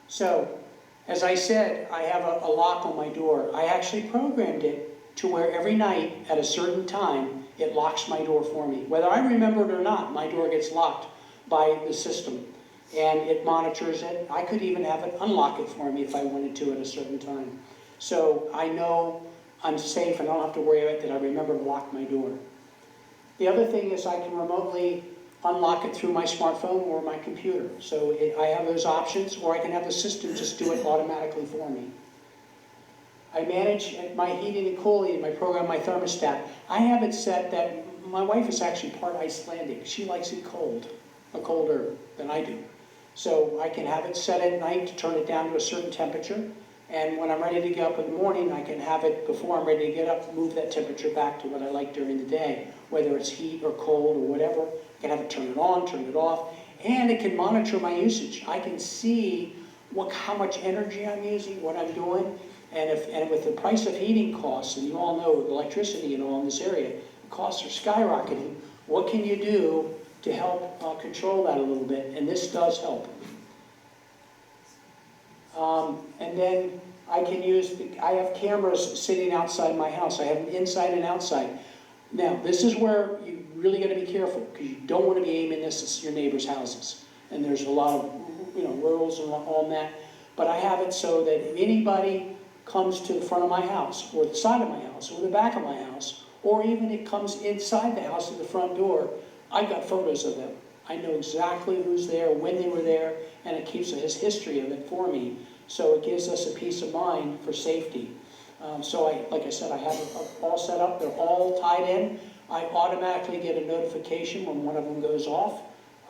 So, as I said, I have a lock on my door. I actually programmed it to where every night at a certain time, it locks my door for me. Whether I remember it or not, my door gets locked by the system. And it monitors it. I could even have it unlock it for me if I wanted to at a certain time. So I know I'm safe and I don't have to worry about that I remember to lock my door. The other thing is I can remotely unlock it through my smartphone or my computer. So I have those options, or I can have the system just do it automatically for me. I manage my heating and cooling, I program my thermostat. I have it set that my wife is actually part Icelandic. She likes it cold, colder than I do. So I can have it set at night to turn it down to a certain temperature. And when I'm ready to get up in the morning, I can have it, before I'm ready to get up, move that temperature back to what I like during the day. Whether it's heat or cold or whatever, I can have it turn it on, turn it off. And it can monitor my usage. I can see how much energy I'm using, what I'm doing. And with the price of heating costs, and you all know electricity and all in this area, the costs are skyrocketing. What can you do to help control that a little bit? And this does help. And then I can I have cameras sitting outside my house. I have them inside and outside. Now, this is where you really got to be careful, because you don't want to be aiming this at your neighbors' houses. And there's a lot of, rules on that. But I have it so that if anybody comes to the front of my house, or the side of my house, or the back of my house, or even it comes inside the house to the front door, I've got photos of them. I know exactly who's there, when they were there, and it keeps a history of it for me. So it gives us a peace of mind for safety. Like I said, I have it all set up. They're all tied in. I automatically get a notification when one of them goes off.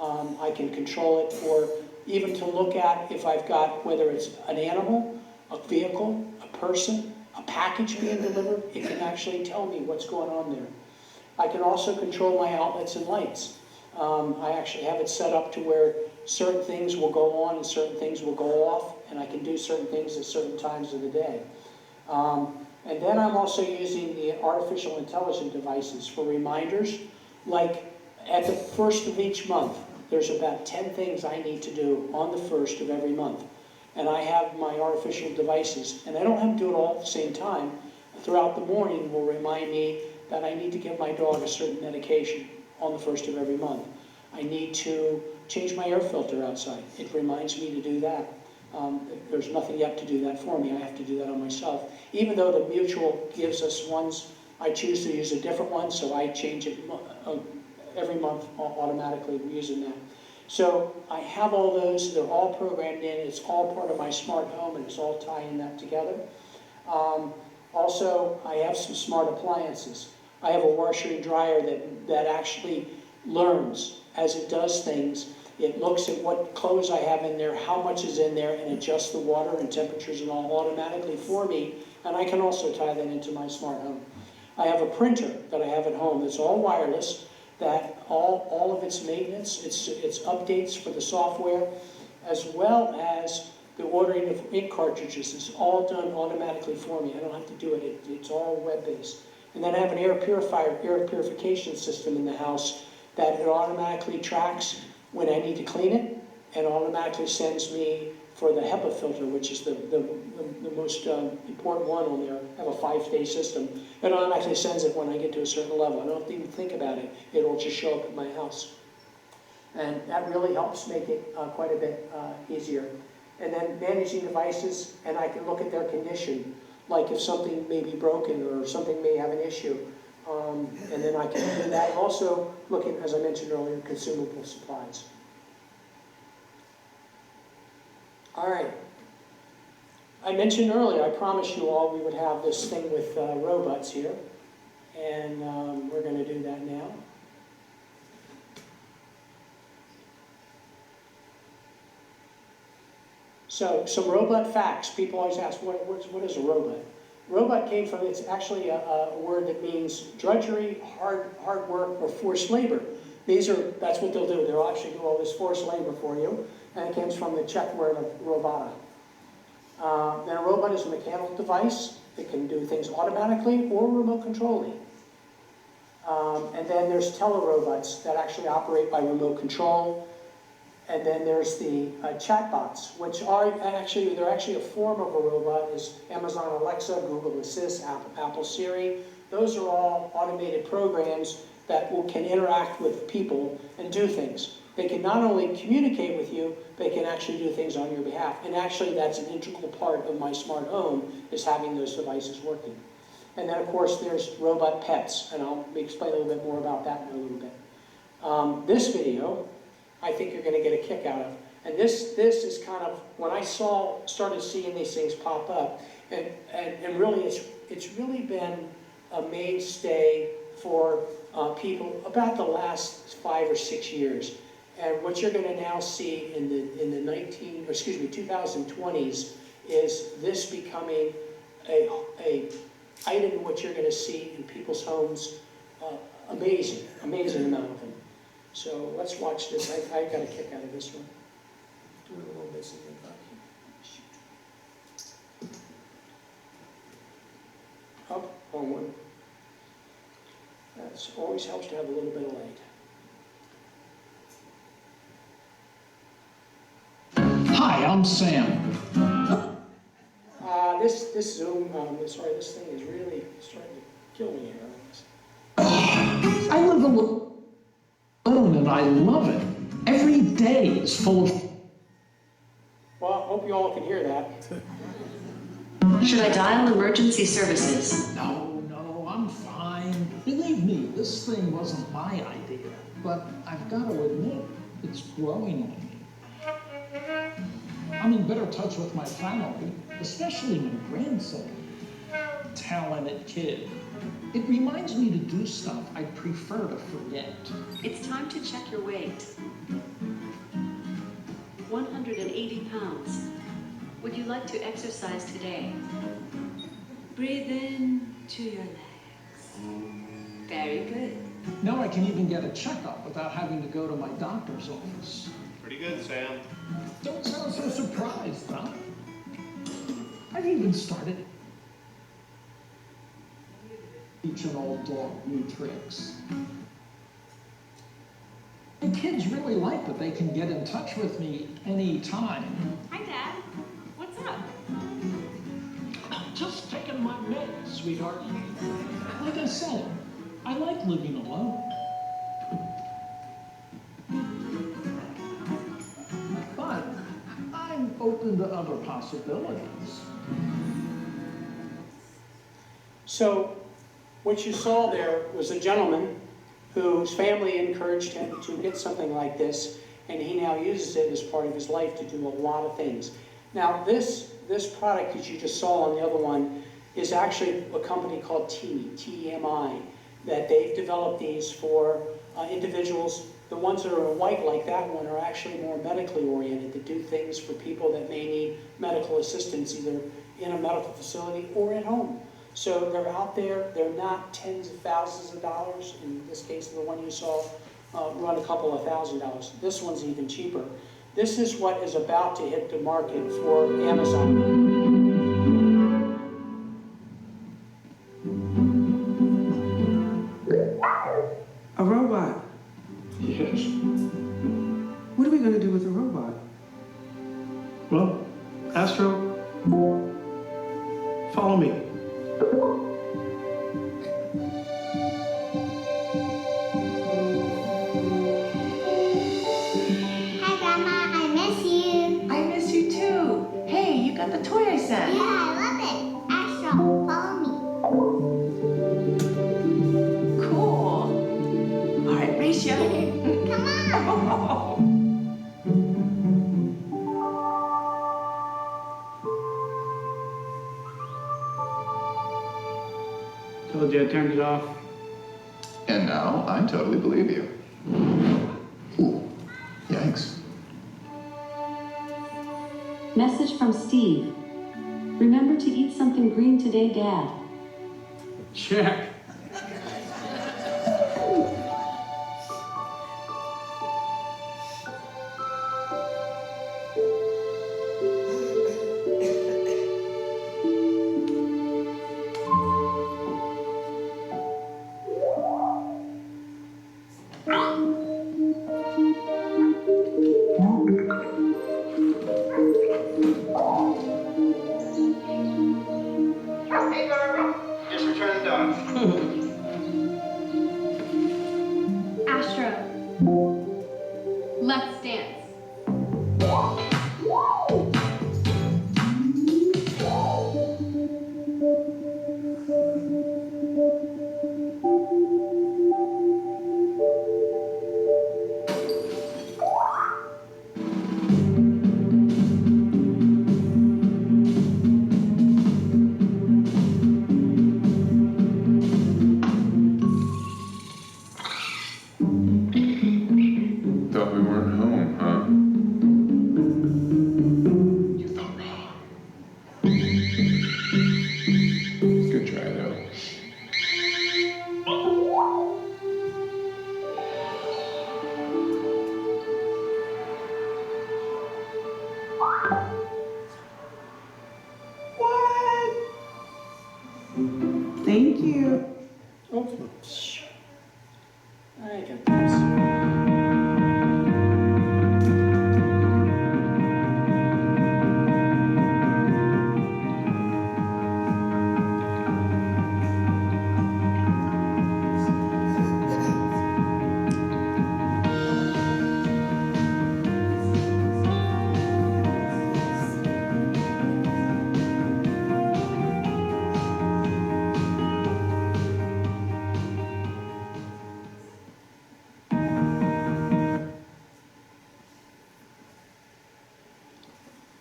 I can control it, or even to look at if I've got, whether it's an animal a vehicle, a person, a package being delivered, it can actually tell me what's going on there. I can also control my outlets and lights. I actually have it set up to where certain things will go on and certain things will go off, and I can do certain things at certain times of the day. And then I'm also using the artificial intelligence devices for reminders. Like at the first of each month, there's about 10 things I need to do on the first of every month. And I have my artificial devices, and I don't have to do it all at the same time. Throughout the morning will remind me that I need to give my dog a certain medication on the first of every month. I need to change my air filter outside. It reminds me to do that. There's nothing yet to do that for me. I have to do that on myself. Even though the mutual gives us ones, I choose to use a different one, so I change it every month automatically using that. So I have all those. They're all programmed in. It's all part of my smart home, and it's all tying that together. Also, I have some smart appliances. I have a washer and dryer that actually learns as it does things. It looks at what clothes I have in there, how much is in there, and adjusts the water and temperatures and all automatically for me, and I can also tie that into my smart home. I have a printer that I have at home that's all wireless, that all of its maintenance, its updates for the software, as well as the ordering of ink cartridges is all done automatically for me. I don't have to do it. It's all web-based. And then I have an air purification system in the house that it automatically tracks when I need to clean it, and automatically sends me for the HEPA filter, which is the most important one on there. I have a 5-day system. It automatically sends it when I get to a certain level. I don't have to even think about it. It'll just show up at my house. And that really helps make it quite a bit easier. And then managing devices, and I can look at their condition, like if something may be broken or something may have an issue. And then I can do that. Also looking, as I mentioned earlier, consumable supplies. All right. I mentioned earlier, I promised you all we would have this thing with robots here. And we're going to do that now. So, some robot facts. People always ask, what is a robot? Robot came from, it's actually a word that means drudgery, hard work, or forced labor. That's what they'll do. They'll actually do all this forced labor for you. And it comes from the Czech word of robota. Then a robot is a mechanical device. It can do things automatically or remote controlling. And then there's telerobots that actually operate by remote control. And then there's the chatbots, which they're actually a form of a robot, is Amazon Alexa, Google Assist, Apple Siri. Those are all automated programs that can interact with people and do things. They can not only communicate with you, they can actually do things on your behalf. And actually that's an integral part of my smart home, is having those devices working. And then of course there's robot pets, and I'll explain a little bit more about that in a little bit. This video, I think you're going to get a kick out of. And this is kind of, when I started seeing these things pop up, and really it's really been a mainstay for people about the last 5 or 6 years. And what you're going to now see in the 2020s is this becoming a item which you're going to see in people's homes. Amazing amount of them. So let's watch this. I got a kick out of this one. Do it a little bit. Up, wrong one. That always helps to have a little bit of light. Hi, I'm Sam. This Zoom, this thing is really starting to kill me here. I live alone and I love it. Every day is full of... Well, I hope you all can hear that. Should I dial emergency services? No, I'm fine. Believe me, this thing wasn't my idea. But I've got to admit, it's growing on me. I'm in better touch with my family, especially my grandson. Talented kid. It reminds me to do stuff I'd prefer to forget. It's time to check your weight. 180 pounds. Would you like to exercise today? Breathe in to your legs. Very good. Now I can even get a checkup without having to go to my doctor's office. Pretty good, Sam. Don't sound so surprised, Doc. I've even started teach an old dog new tricks. The kids really like that they can get in touch with me anytime. Hi, Dad. What's up? Just taking my meds, sweetheart. Like I said, I like living alone. But I'm open to other possibilities. So what you saw there was a gentleman whose family encouraged him to get something like this, and he now uses it as part of his life to do a lot of things. Now this product that you just saw on the other one is actually a company called TEMI, T-E-M-I, that they've developed these for individuals. The ones that are white like that one are actually more medically oriented, to do things for people that may need medical assistance either in a medical facility or at home. So they're out there, they're not tens of thousands of dollars. In this case, the one you saw run a couple of $1,000s. This one's even cheaper. This is what is about to hit the market for Amazon. A robot? Yes. What are we going to do with a robot? Well, Astro, follow me. Hi, Grandma. I miss you. I miss you too. Hey, you got the toy I sent. Yeah, I love it. Astro, follow me. Cool. All right, Racia. Come on. Told you I turned it off. And now I totally believe you. Ooh, yikes. Message from Steve. Remember to eat something green today, Dad. Check. Hey, Garby. Just returned the dog. Astro, let's dance. Thought we weren't home, huh? You thought wrong. Good try, though. Thank you. Oh, I got this.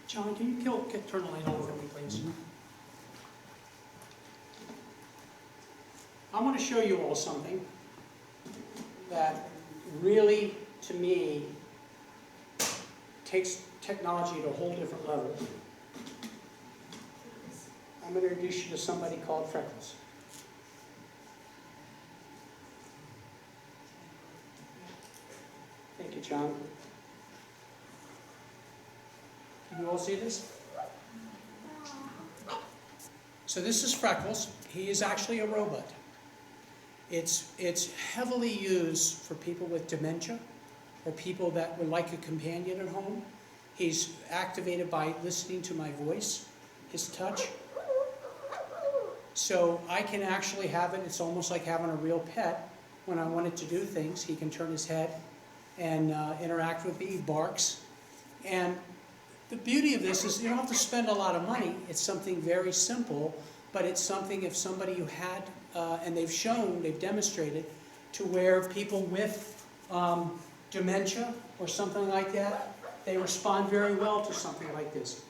John, can you turn the light on for me, please? I want to show you all something that really, to me, takes technology to a whole different level. going to introduce you to somebody called Freckles. Thank you, John. Can you all see this? So this is Freckles. He is actually a robot. It's heavily used for people with dementia or people that would like a companion at home. He's activated by listening to my voice, his touch. So I can actually have it, it's almost like having a real pet. When I want it to do things, he can turn his head and interact with me, he barks. And the beauty of this is you don't have to spend a lot of money. It's something very simple, but it's something if somebody who had, and they've demonstrated, to where people with dementia or something like that, they respond very well to something like this.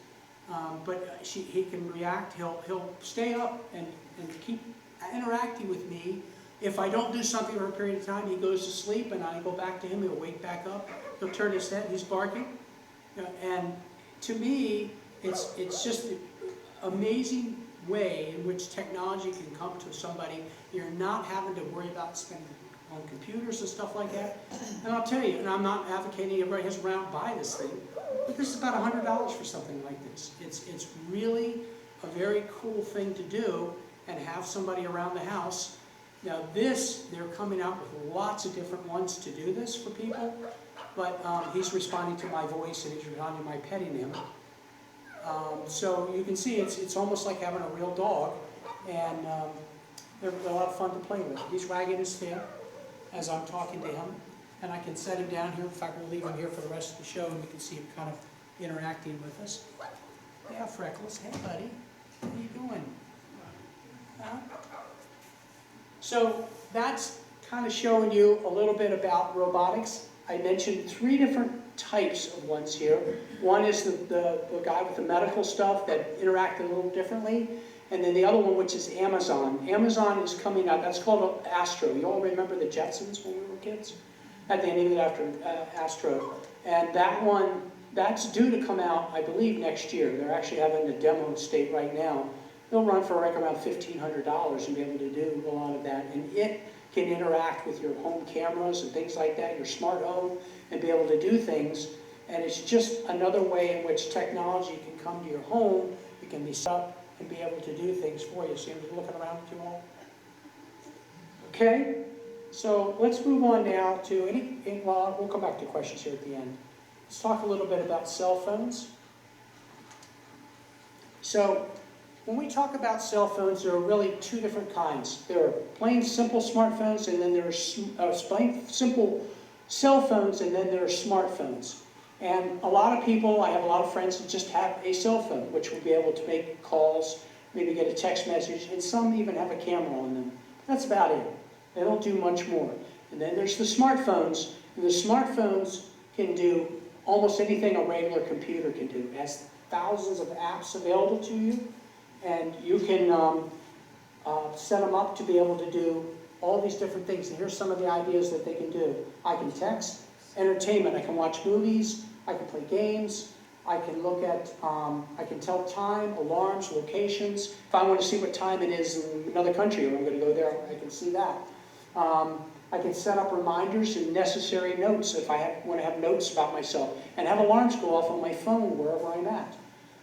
He can react, he'll stay up and keep interacting with me. If I don't do something for a period of time, he goes to sleep and I go back to him, he'll wake back up, he'll turn his head, he's barking. And to me, it's just an amazing way in which technology can come to somebody. You're not having to worry about spending on computers and stuff like that. And I'll tell you, and I'm not advocating everybody has to run out and buy this thing, but this is about $100 for something like this. It's really a very cool thing to do and have somebody around the house. Now they're coming out with lots of different ones to do this for people, but he's responding to my voice and he's responding to my petting him. So you can see it's almost like having a real dog, and they're a lot of fun to play with. He's wagging his tail as I'm talking to him, and I can set him down here. In fact, we'll leave him here for the rest of the show, and you can see him kind of interacting with us. Yeah, Freckles. Hey, buddy. How you doing? Huh? So that's kind of showing you a little bit about robotics. I mentioned 3 different types of ones here. One is the guy with the medical stuff that interact a little differently. And then the other one, which is Amazon. Amazon is coming out, that's called Astro. You all remember the Jetsons when we were kids? At the end of it after Astro. And that one, that's due to come out, I believe, next year. They're actually having a demo state right now. They'll run for like around $1,500 and be able to do a lot of that. And it can interact with your home cameras and things like that, your smart home, and be able to do things. And it's just another way in which technology can come to your home. It can be set up and be able to do things for you. See, I'm just looking around at you all. Okay, so let's move on now to well, we'll come back to questions here at the end. Let's talk a little bit about cell phones. So, when we talk about cell phones, there are really 2 different kinds. There are plain simple smartphones, and then there are plain simple cell phones, and then there are smartphones. And a lot of people, I have a lot of friends that just have a cell phone, which will be able to make calls, maybe get a text message, and some even have a camera on them. That's about it. They don't do much more. And then there's the smartphones, and the smartphones can do almost anything a regular computer can do. It has thousands of apps available to you, and you can set them up to be able to do all these different things. And here's some of the ideas that they can do. I can text, entertainment, I can watch movies, I can play games, I can look at, I can tell time, alarms, locations. If I want to see what time it is in another country, or I'm going to go there, I can see that. I can set up reminders and necessary notes if I want to have notes about myself, and have alarms go off on my phone wherever I'm at.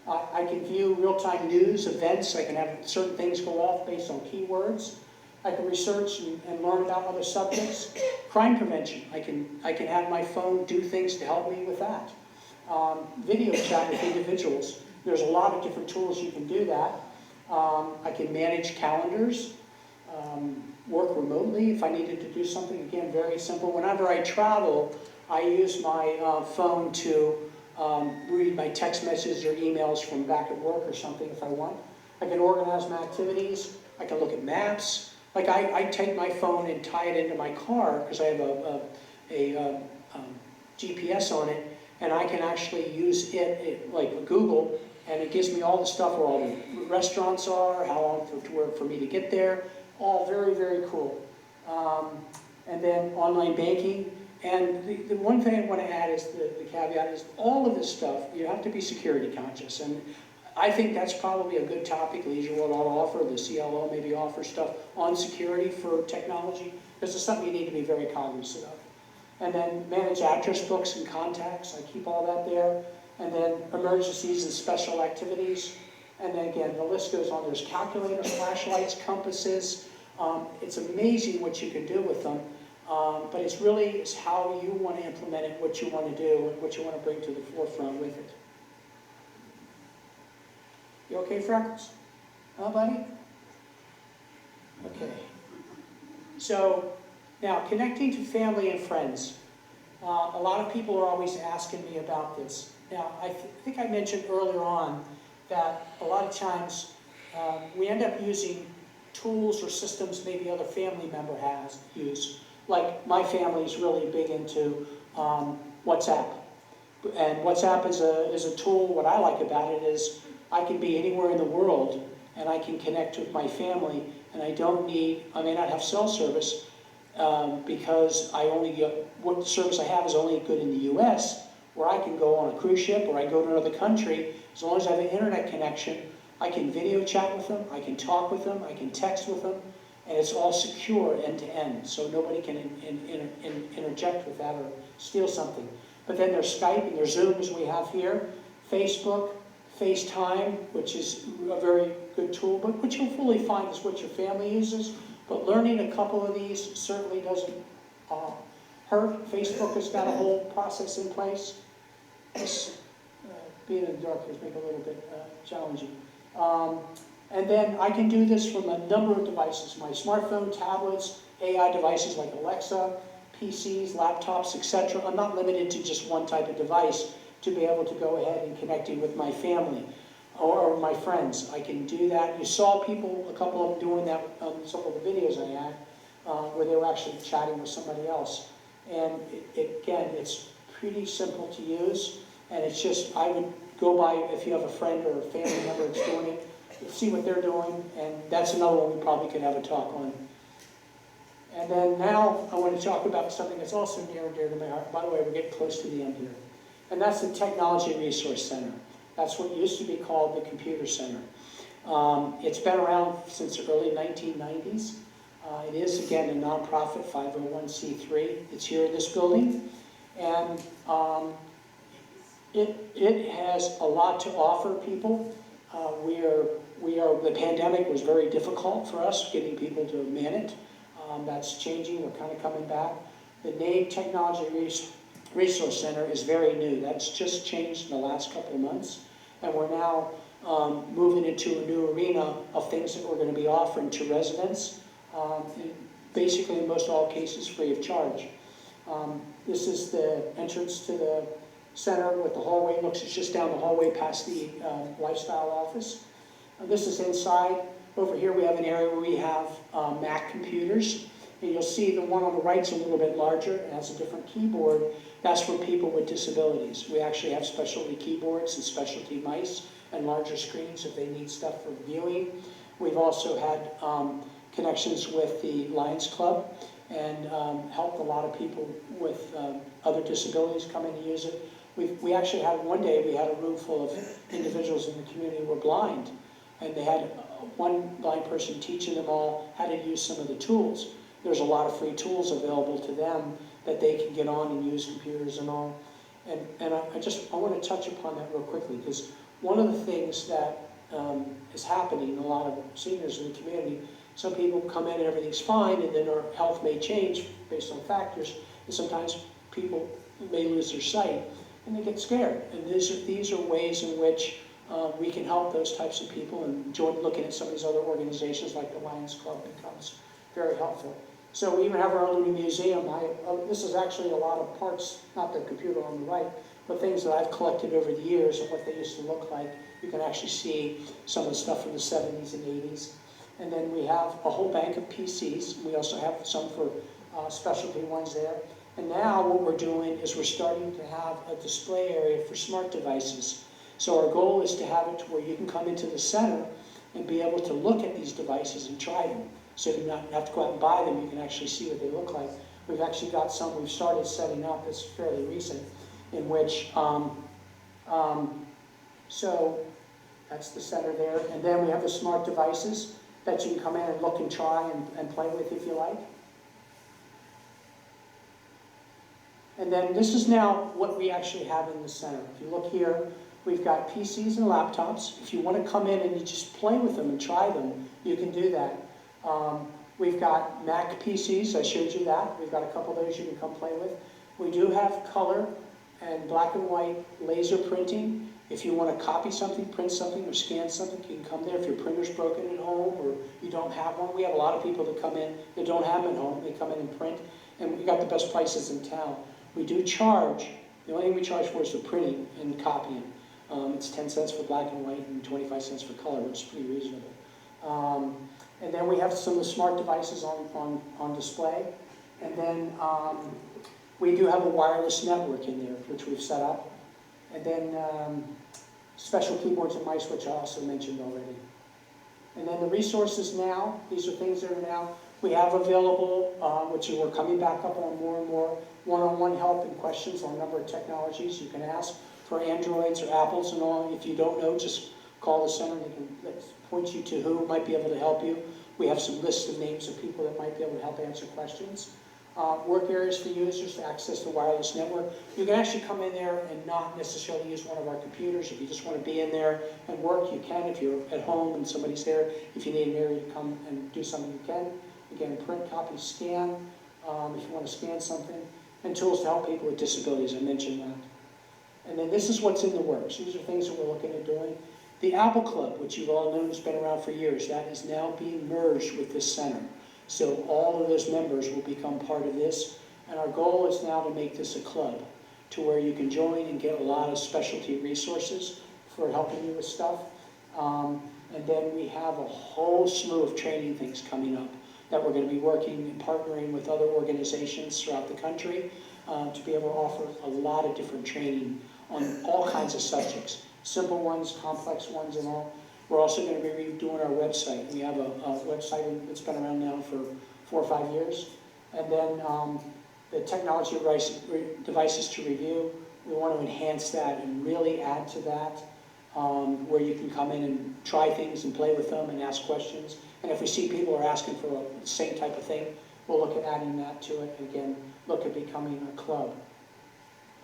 I can view real-time news, events. I can have certain things go off based on keywords. I can research and learn about other subjects. Crime prevention. I can have my phone do things to help me with that. Video chat with individuals. There's a lot of different tools you can do that. I can manage calendars, work remotely if I needed to do something. Again, very simple. Whenever I travel, I use my phone to read my text messages or emails from back at work or something if I want. I can organize my activities. I can look at maps. Like I take my phone and tie it into my car because I have a GPS on it, and I can actually use it like Google, and it gives me all the stuff where all the restaurants are, how long for me to get there. All very, very cool. And then online banking. And the one thing I want to add is the caveat is all of this stuff, you have to be security conscious. And I think that's probably a good topic. Leisure World ought to offer, the CLO maybe offer stuff on security for technology. This is something you need to be very cognizant of. And then manage address books and contacts. I keep all that there. And then emergencies and special activities. And then again, the list goes on. There's calculators, flashlights, compasses. It's amazing what you can do with them. But it's really how you want to implement it, what you want to do, and what you want to bring to the forefront with it. You okay, Freckles? Huh, buddy? Okay. So, now, connecting to family and friends. A lot of people are always asking me about this. Now, I think I mentioned earlier on that a lot of times we end up using tools or systems maybe other family member has used. Like my family is really big into WhatsApp. And WhatsApp is a tool. What I like about it is I can be anywhere in the world and I can connect with my family, and I may not have cell service because what service I have is only good in the US, where I can go on a cruise ship or I go to another country. As long as I have an internet connection, I can video chat with them, I can talk with them, I can text with them, and it's all secure end to end, so nobody can interject with that or steal something. But then there's Skype and there's Zoom as we have here, Facebook, FaceTime, which is a very good tool, but what you'll fully find is what your family uses. But learning a couple of these certainly doesn't hurt. Facebook has got a whole process in place. Being in the dark has made it a little bit challenging. And then I can do this from a number of devices, my smartphone, tablets, AI devices like Alexa, PCs, laptops, etc. I'm not limited to just one type of device to be able to go ahead and connecting with my family or my friends. I can do that. You saw people, a couple of them doing that on some of the videos I had, where they were actually chatting with somebody else. And again, it's pretty simple to use, and it's just, I would go by, if you have a friend or a family member that's doing it, see what they're doing, and that's another one we probably could have a talk on. And then now I want to talk about something that's also near and dear to my heart. By the way, we're getting close to the end here. And that's the Technology Resource Center. That's what used to be called the Computer Center. It's been around since the early 1990s. It is, again, a nonprofit 501c3. It's here in this building. And it has a lot to offer people. The pandemic was very difficult for us, getting people to man it. That's changing. We're kind of coming back. The name Technology Resource Center is very new. That's just changed in the last couple of months. And we're now moving into a new arena of things that we're going to be offering to residents, basically in most all cases free of charge. This is the entrance to the center with the hallway. It's just down the hallway past the lifestyle office. This is inside. Over here we have an area where we have Mac computers. And you'll see the one on the right's a little bit larger. It has a different keyboard. That's for people with disabilities. We actually have specialty keyboards and specialty mice and larger screens if they need stuff for viewing. We've also had connections with the Lions Club and helped a lot of people with other disabilities come in to use it. We actually had, one day we had a room full of individuals in the community who were blind, and they had one blind person teaching them all how to use some of the tools. There's a lot of free tools available to them that they can get on and use computers and all. And I want to touch upon that real quickly, because one of the things that is happening, a lot of seniors in the community, some people come in and everything's fine, and then their health may change based on factors, and sometimes people may lose their sight, and they get scared. And these are ways in which we can help those types of people, and looking at some of these other organizations like the Lions Club becomes very helpful. So we even have our own little museum. This is actually a lot of parts, not the computer on the right, but things that I've collected over the years and what they used to look like. You can actually see some of the stuff from the 70s and 80s. And then we have a whole bank of PCs. We also have some for specialty ones there. And now what we're doing is we're starting to have a display area for smart devices. So our goal is to have it to where you can come into the center and be able to look at these devices and try them. So you don't have to go out and buy them, you can actually see what they look like. We've actually got some we've started setting up that's fairly recent, in which, That's the center there. And then we have the smart devices that you can come in and look and try and play with if you like. And then this is now what we actually have in the center. If you look here, we've got PCs and laptops. If you want to come in and you just play with them and try them, you can do that. We've got Mac PCs, I showed you that. We've got a couple of those you can come play with. We do have color and black and white laser printing. If you want to copy something, print something, or scan something, you can come there. If your printer's broken at home or you don't have one, we have a lot of people that come in that don't have them at home. They come in and print, and we got the best prices in town. We do charge. The only thing we charge for is the printing and copying. It's 10 cents for black and white and 25 cents for color, which is pretty reasonable. And then we have some of the smart devices on display. And then we do have a wireless network in there, which we've set up. And then special keyboards and mice, which I also mentioned already. And then the resources now, these are things that are now, we have available, which we're coming back up on more and more, one-on-one help and questions on a number of technologies you can ask for Androids or Apples and all. If you don't know, just call the center. They can point you to who might be able to help you. We have some lists of names of people that might be able to help answer questions. Work areas for users to access the wireless network. You can actually come in there and not necessarily use one of our computers. If you just want to be in there and work, you can. If you're at home and somebody's there, if you need an area to come and do something, you can. Again, print, copy, scan, if you want to scan something. And tools to help people with disabilities, I mentioned that. And then this is what's in the works. These are things that we're looking at doing. The Apple Club, which you've all known has been around for years, that is now being merged with this center. So all of those members will become part of this. And our goal is now to make this a club to where you can join and get a lot of specialty resources for helping you with stuff. And then we have a whole slew of training things coming up that we're going to be working and partnering with other organizations throughout the country to be able to offer a lot of different training on all kinds of subjects. Simple ones, complex ones, and all. We're also going to be redoing our website. We have a website that's been around now for 4 or 5 years. And then the technology devices to review, we want to enhance that and really add to that, where you can come in and try things and play with them and ask questions. And if we see people are asking for the same type of thing, we'll look at adding that to it. Again, look at becoming a club.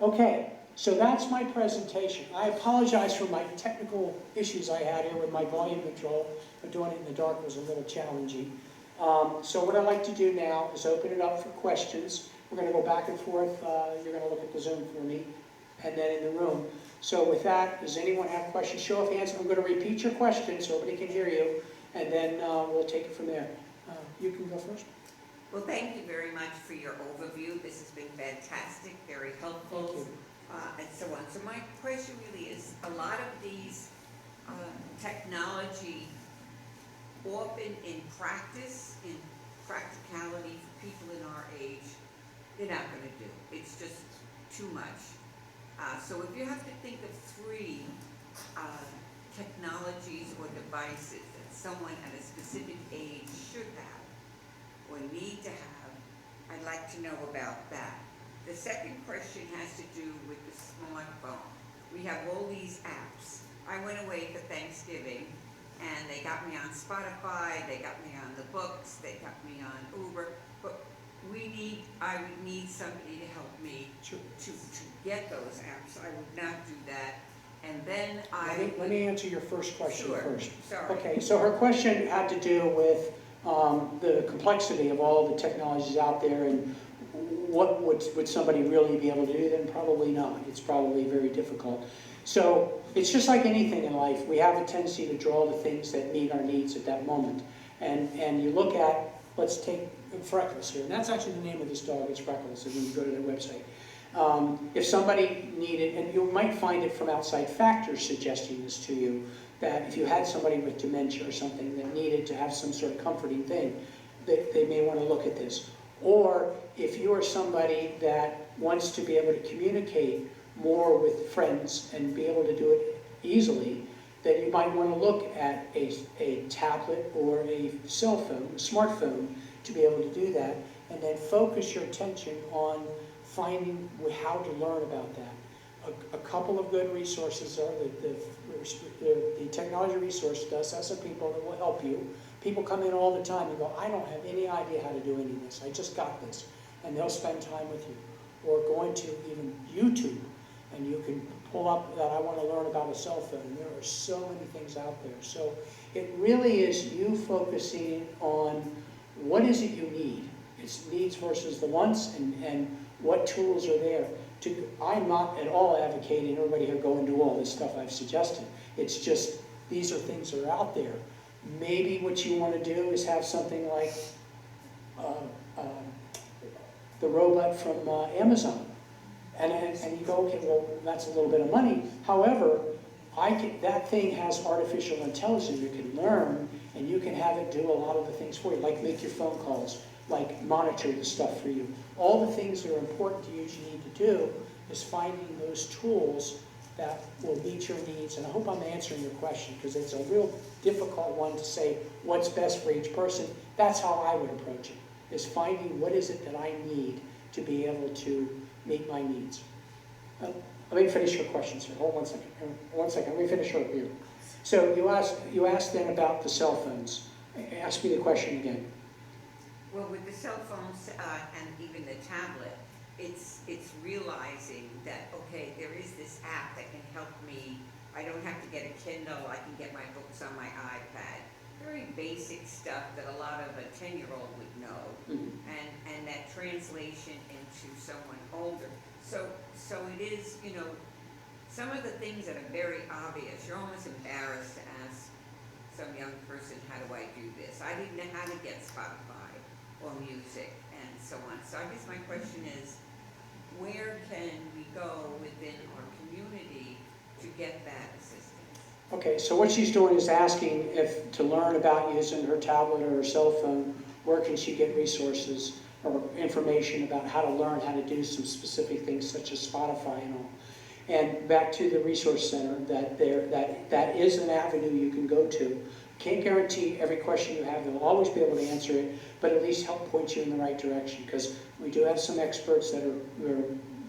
Okay, so that's my presentation. I apologize for my technical issues I had here with my volume control, but doing it in the dark was a little challenging. So what I'd like to do now is open it up for questions. We're going to go back and forth. You're going to look at the Zoom for me, and then in the room. So with that, does anyone have questions? Show of hands. I'm going to repeat your question so everybody can hear you, and then we'll take it from there. You can go first. Well, thank you very much for your overview. This has been fantastic, very helpful, Thank you. And so on. So my question really is, a lot of these technology, often in practice, in practicality for people in our age, they're not going to do. It's just too much. So if you have to think of 3 technologies or devices that someone at a specific age should have or need to have, I'd like to know about that. The second question has to do with the smartphone. We have all these apps. I went away for Thanksgiving and they got me on Spotify, they got me on the books, they got me on Uber, but I would need somebody to help me to get those apps. I would not do that. And then Let me answer your first question first. Sorry. Okay, so her question had to do with the complexity of all the technologies out there and what would somebody really be able to do? Then probably not. It's probably very difficult. So it's just like anything in life. We have a tendency to draw the things that meet our needs at that moment. And you look at, let's take Freckles here. And that's actually the name of this dog. It's Freckles. If you go to their website. If somebody needed, and you might find it from outside factors suggesting this to you, that if you had somebody with dementia or something that needed to have some sort of comforting thing, they may want to look at this. Or if you are somebody that wants to be able to communicate more with friends and be able to do it easily, then you might want to look at a tablet or a cell phone, a smartphone, to be able to do that, and then focus your attention on finding how to learn about that. A couple of good resources are the the technology resource desk has some people that will help you. People come in all the time and go, I don't have any idea how to do any of this, I just got this. And they'll spend time with you. Or going to even YouTube, and you can pull up that I want to learn about a cell phone. And there are so many things out there. So it really is you focusing on what is it you need. It's needs versus the wants, and what tools are there. I'm not at all advocating everybody here go and do all this stuff I've suggested. It's just, these are things that are out there. Maybe what you want to do is have something like the robot from Amazon. And you go, okay, well, that's a little bit of money. However, that thing has artificial intelligence. You can learn, and you can have it do a lot of the things for you, like make your phone calls, like monitor the stuff for you. All the things that are important to you that you need to do is finding those tools that will meet your needs. And I hope I'm answering your question, because it's a real difficult one to say what's best for each person. That's how I would approach it, is finding what is it that I need to be able to meet my needs. Let me finish your questions here. Hold 1 second. 1 second. Let me finish her here. So you asked then about the cell phones. Ask me the question again. Well, with the cell phones and even the tablet, it's realizing that, okay, there is this app that can help me. I don't have to get a Kindle. I can get my books on my iPad. Very basic stuff that a lot of a 10-year-old would know, and that translation into someone older. So it is, you know, some of the things that are very obvious. You're almost embarrassed to ask some young person, how do I do this? I didn't know how to get Spotify or music and so on. So I guess my question is, where can we go within our community to get that assistance? Okay, so what she's doing is asking if to learn about using her tablet or her cell phone, where can she get resources or information about how to learn how to do some specific things such as Spotify and all. And back to the resource center, that is an avenue you can go to. Can't guarantee every question you have, they'll always be able to answer it, but at least help point you in the right direction, because we do have some experts that are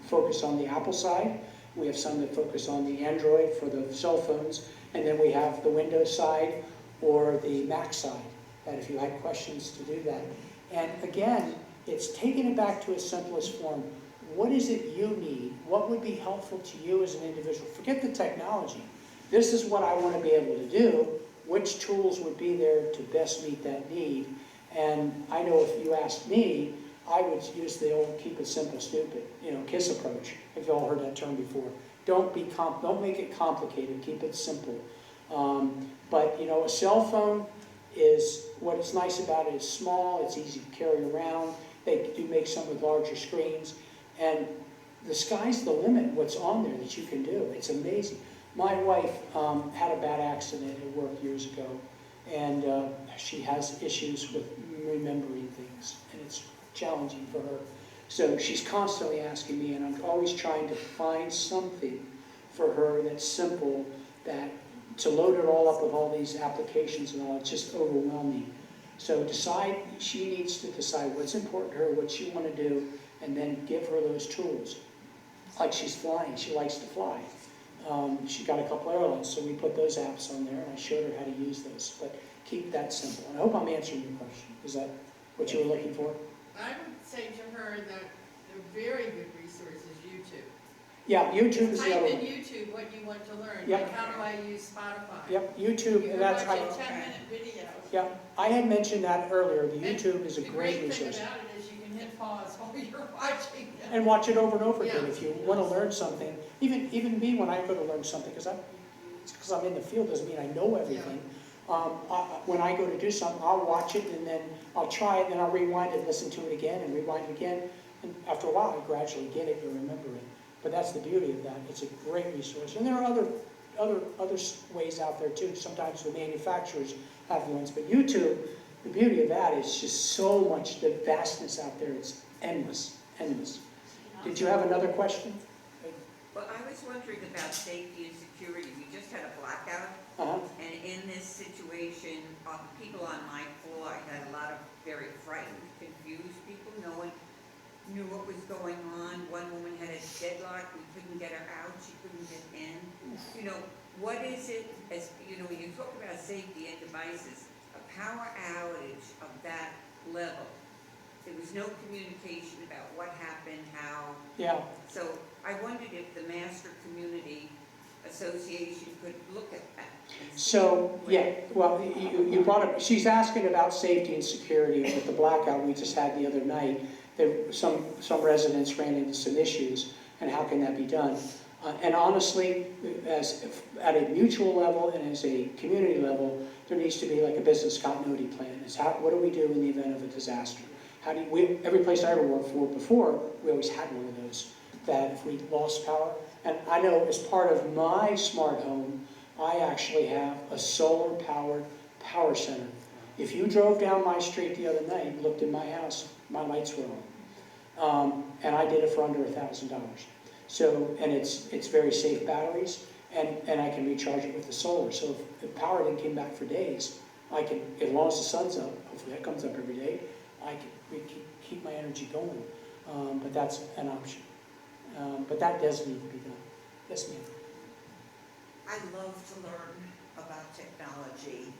focused on the Apple side. We have some that focus on the Android for the cell phones, and then we have the Windows side or the Mac side, that if you had questions to do that. And again, it's taking it back to its simplest form. What is it you need? What would be helpful to you as an individual? Forget the technology. This is what I want to be able to do. Which tools would be there to best meet that need? And I know if you asked me, I would use the old keep it simple, stupid, KISS approach. If you all heard that term before. Don't make it complicated. Keep it simple. But a cell phone is, what is nice about it is small. It's easy to carry around. They do make some with larger screens, and the sky's the limit. What's on there that you can do? It's amazing. My wife had a bad accident at work years ago, and she has issues with remembering things, and it's challenging for her. So she's constantly asking me, and I'm always trying to find something for her that's simple, that to load it all up with all these applications and all, it's just overwhelming. So she needs to decide what's important to her, what she want to do, and then give her those tools. Like she's flying, she likes to fly. She got a couple airlines, so we put those apps on there, and I showed her how to use those. But keep that simple. And I hope I'm answering your question. Is that what you were looking for? I would say to her that a very good resource is YouTube. Yeah, YouTube is the other Type in one. YouTube what you want to learn. Yep. Like how do I use Spotify? Yep, You YouTube, can and that's watch a 10-minute video. Yeah, I had mentioned that earlier. The YouTube is a great The resource. great thing about it is you can hit pause while you're watching it. And watch it over and over again Yeah. if you want to learn something. Even me, when I go to learn something, because I'm in the field doesn't mean I know everything. When I go to do something, I'll watch it and then I'll try it, then I'll rewind it, listen to it again, and rewind it again. And after a while, I gradually get it and remember it. But that's the beauty of that. It's a great resource. And there are other ways out there too. Sometimes the manufacturers have ones, but YouTube, the beauty of that is just so much, the vastness out there. It's endless, endless. Did you have another question? Well, I was wondering about safety and security. We just had a blackout, and in this situation, people on my floor, I had a lot of very frightened, confused people. No one knew what was going on. One woman had a deadlock. We couldn't get her out. She couldn't get in. what is it, as, you know, when you talk about safety and devices, a power outage of that level, there was no communication about what happened, how. Yeah. So I wondered if the Master Community Association could look at that. and see So, what- yeah, well, you brought up, she's asking about safety and security with the blackout we just had the other night. There, some residents ran into some issues, and how can that be done? And honestly, at a mutual level and as a community level, there needs to be like a business continuity plan. Is what do we do in the event of a disaster? How do every place I ever worked for before, we always had one of those, that if we lost power, and I know as part of my smart home, I actually have a solar-powered power center. If you drove down my street the other night and looked in my house, my lights were on. And I did it for under $1,000. So, and it's very safe batteries, and I can recharge it with the solar. So if the power didn't come back for days, I can, as long as the sun's up, hopefully that comes up every day, I can keep my energy going. But that's an option. But that does need to be done. Yes, ma'am. I love to learn about technology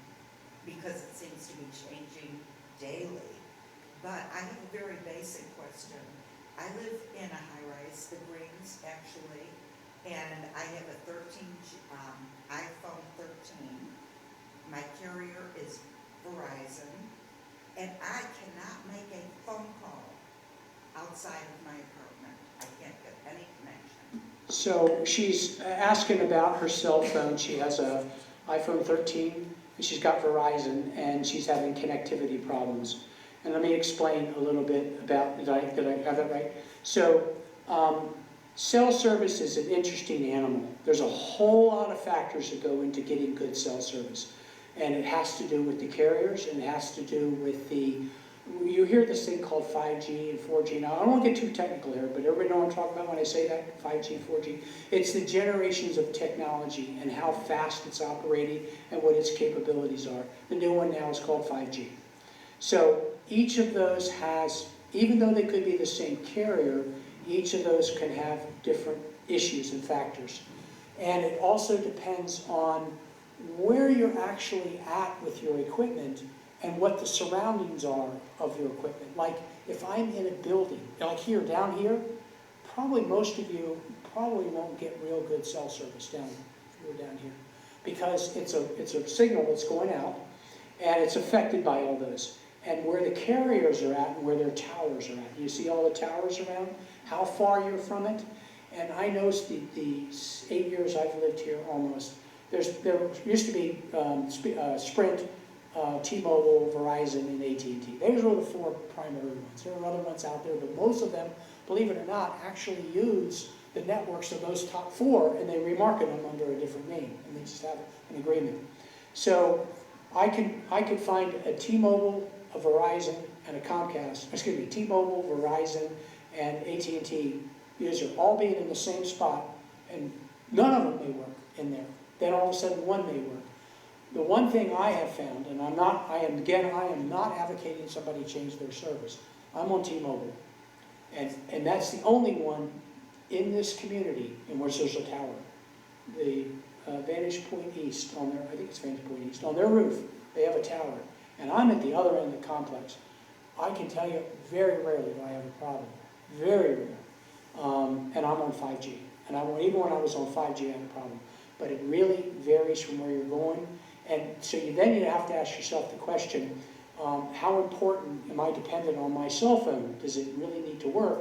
because it seems to be changing daily. But I have a very basic question. I live in a high-rise, the Greens actually, and I have a iPhone 13. My carrier is Verizon, and I cannot make a phone call outside of my apartment. I can't get any connection. So she's asking about her cell phone. She has a iPhone 13, and she's got Verizon, and she's having connectivity problems. And let me explain a little bit about, did I have that right? So, cell service is an interesting animal. There's a whole lot of factors that go into getting good cell service. And it has to do with the carriers, and it has to do with you hear this thing called 5G and 4G. Now, I don't want to get too technical here, but everybody know what I'm talking about when I say that, 5G and 4G? It's the generations of technology and how fast it's operating and what its capabilities are. The new one now is called 5G. So each of those has, even though they could be the same carrier, each of those can have different issues and factors. And it also depends on where you're actually at with your equipment and what the surroundings are of your equipment. Like if I'm in a building, like here, down here, probably most of you probably won't get real good cell service down if you're down here, because it's a signal that's going out, and it's affected by all those. And where the carriers are at and where their towers are at. You see all the towers around, how far you're from it. And I noticed the 8 years I've lived here almost, there used to be Sprint, T-Mobile, Verizon, and AT&T. Those were the four primary ones. There are other ones out there, but most of them, believe it or not, actually use the networks of those top four, and they remarket them under a different name, and they just have an agreement. So I could find a T-Mobile, a Verizon, and a Comcast, excuse me, T-Mobile, Verizon, and AT&T user all being in the same spot, and none of them may work in there. Then all of a sudden one may work. The one thing I have found, and I am not advocating somebody change their service. I'm on T-Mobile, and that's the only one in this community in which there's a tower. The Vantage Point East, on their, I think it's Vantage Point East, on their roof, they have a tower. And I'm at the other end of the complex. I can tell you, very rarely do I have a problem. Very rare. And I'm on 5G. And even when I was on 5G, I had a problem. But it really varies from where you're going. And so then you have to ask yourself the question, how important am I dependent on my cell phone? Does it really need to work?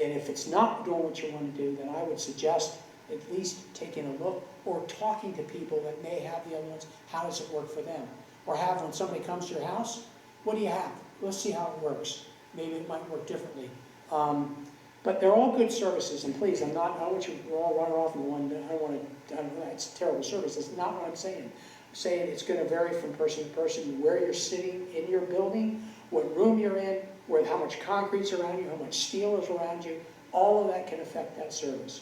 And if it's not doing what you want to do, then I would suggest at least taking a look or talking to people that may have the other ones. How does it work for them? Or have, when somebody comes to your house, what do you have? Let's see how it works. Maybe it might work differently. But they're all good services, and please, I don't want you to all run off in one, it's a terrible service. That's not what I'm saying. I'm saying it's going to vary from person to person, where you're sitting in your building, what room you're in, how much concrete's around you, how much steel is around you. All of that can affect that service.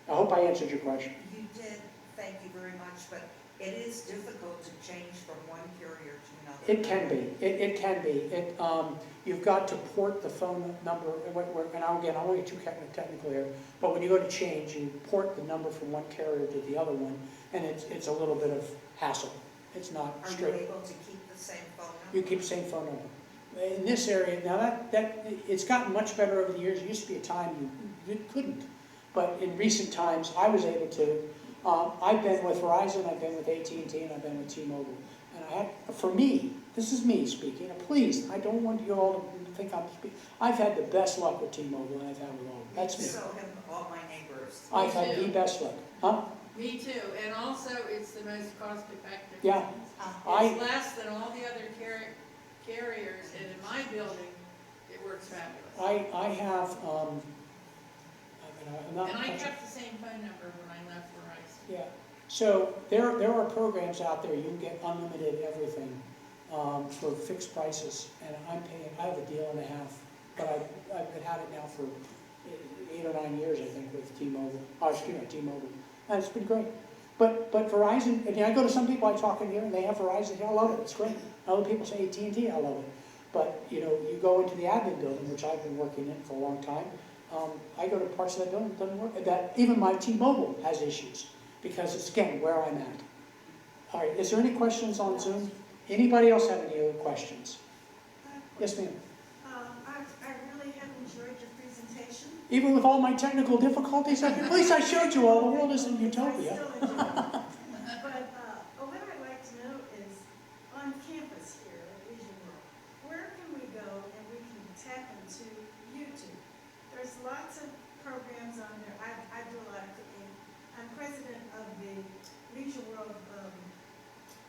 I hope I answered your question. You did, thank you very much, but it is difficult to change from one carrier to another. It can be. It can be. You've got to port the phone number, and again, I won't get too technical here, but when you go to change, you port the number from one carrier to the other one, and it's a little bit of hassle. It's not Are you straight. able to keep the same phone number? You keep the same phone number. In this area, now that it's gotten much better over the years. It used to be a time you couldn't. But in recent times, I was able to. I've been with Verizon, I've been with AT&T, and I've been with T-Mobile. And for me, this is me speaking, and please, I don't want you all to think I'm speaking. I've had the best luck with T-Mobile than I've had with all. That's me. So have all my neighbors. I've had the best luck. Huh? Me too, and also it's the most cost effective. Yeah. It's less than all the other carriers, and in my building, it works fabulous. I have, I'm not. And I kept the same phone number when I left Verizon. Yeah, so there are programs out there, you can get unlimited everything for fixed prices, and I have a deal and a half, but I've had it now for 8 or 9 years, I think, with T-Mobile, T-Mobile, and it's been great. But Verizon, and I go to some people I talk in here, and they have Verizon, I love it, it's great. Other people say AT&T, I love it. But, you go into the admin building, which I've been working in for a long time, I go to parts of that building, it doesn't work. That even my T-Mobile has issues because it's, again, where I'm at. All right, is there any questions on Zoom? Anybody else have any other questions? Yes, ma'am. I really have enjoyed your presentation. Even with all my technical difficulties, at least I showed you all the world isn't utopia. But what I'd like to know is, on campus here at Vision World, where can we go and we can tap into YouTube? There's lots of programs on there. I do a lot of cooking. I'm president of the Leisure World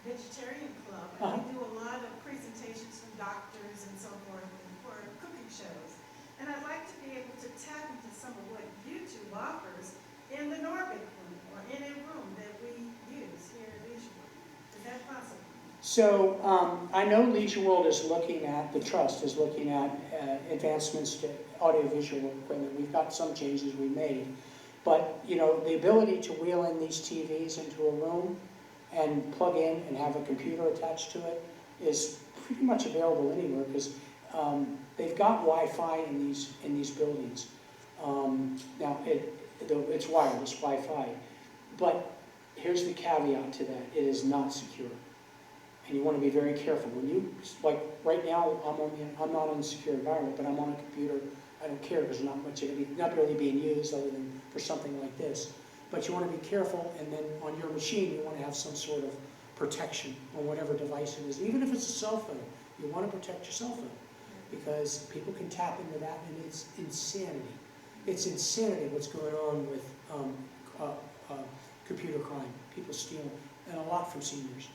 Vegetarian Club, and we do a lot of presentations from doctors and so forth for cooking shows. And I'd like to be able to tap into some of what YouTube offers in the Norbit room or in a room that we use here at Leisure World. Is that possible? So I know Leisure World is looking at, the Trust is looking at advancements to audiovisual equipment. We've got some changes we made. But, the ability to wheel in these TVs into a room and plug in and have a computer attached to it is pretty much available anywhere because they've got Wi-Fi in these buildings. Now, it's wireless Wi-Fi. But here's the caveat to that. It is not secure. And you want to be very careful. When you, like right now, I'm not in a secure environment, but I'm on a computer. I don't care because not really being used other than for something like this. But you want to be careful, and then on your machine, you want to have some sort of protection on whatever device it is. Even if it's a cell phone, you want to protect your cell phone because people can tap into that, and it's insanity. It's insanity what's going on with computer crime. People steal, and a lot from seniors.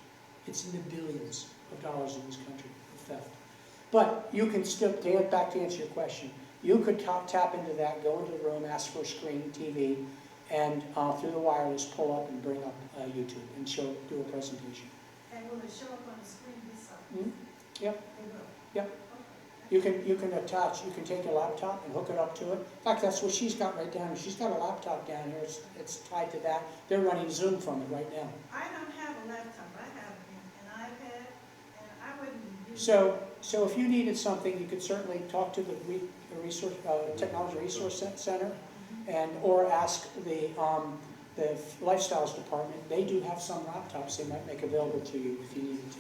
It's in the billions of dollars in this country of theft. But you can still, back to answer your question, you could tap into that, go into the room, ask for a screen TV, and through the wireless, pull up and bring up YouTube and do a presentation. And will it show up on the screen this side? Yep. It will. Yep. You can take your laptop and hook it up to it. In fact, that's what she's got right down here. She's got a laptop down here. It's tied to that. They're running Zoom from it right now. I don't have a laptop. I have an iPad, and I wouldn't use So if you needed something, you could certainly talk to the Technology Resource Center, or ask the Lifestyles Department. They do have some laptops they might make available to you if you needed to.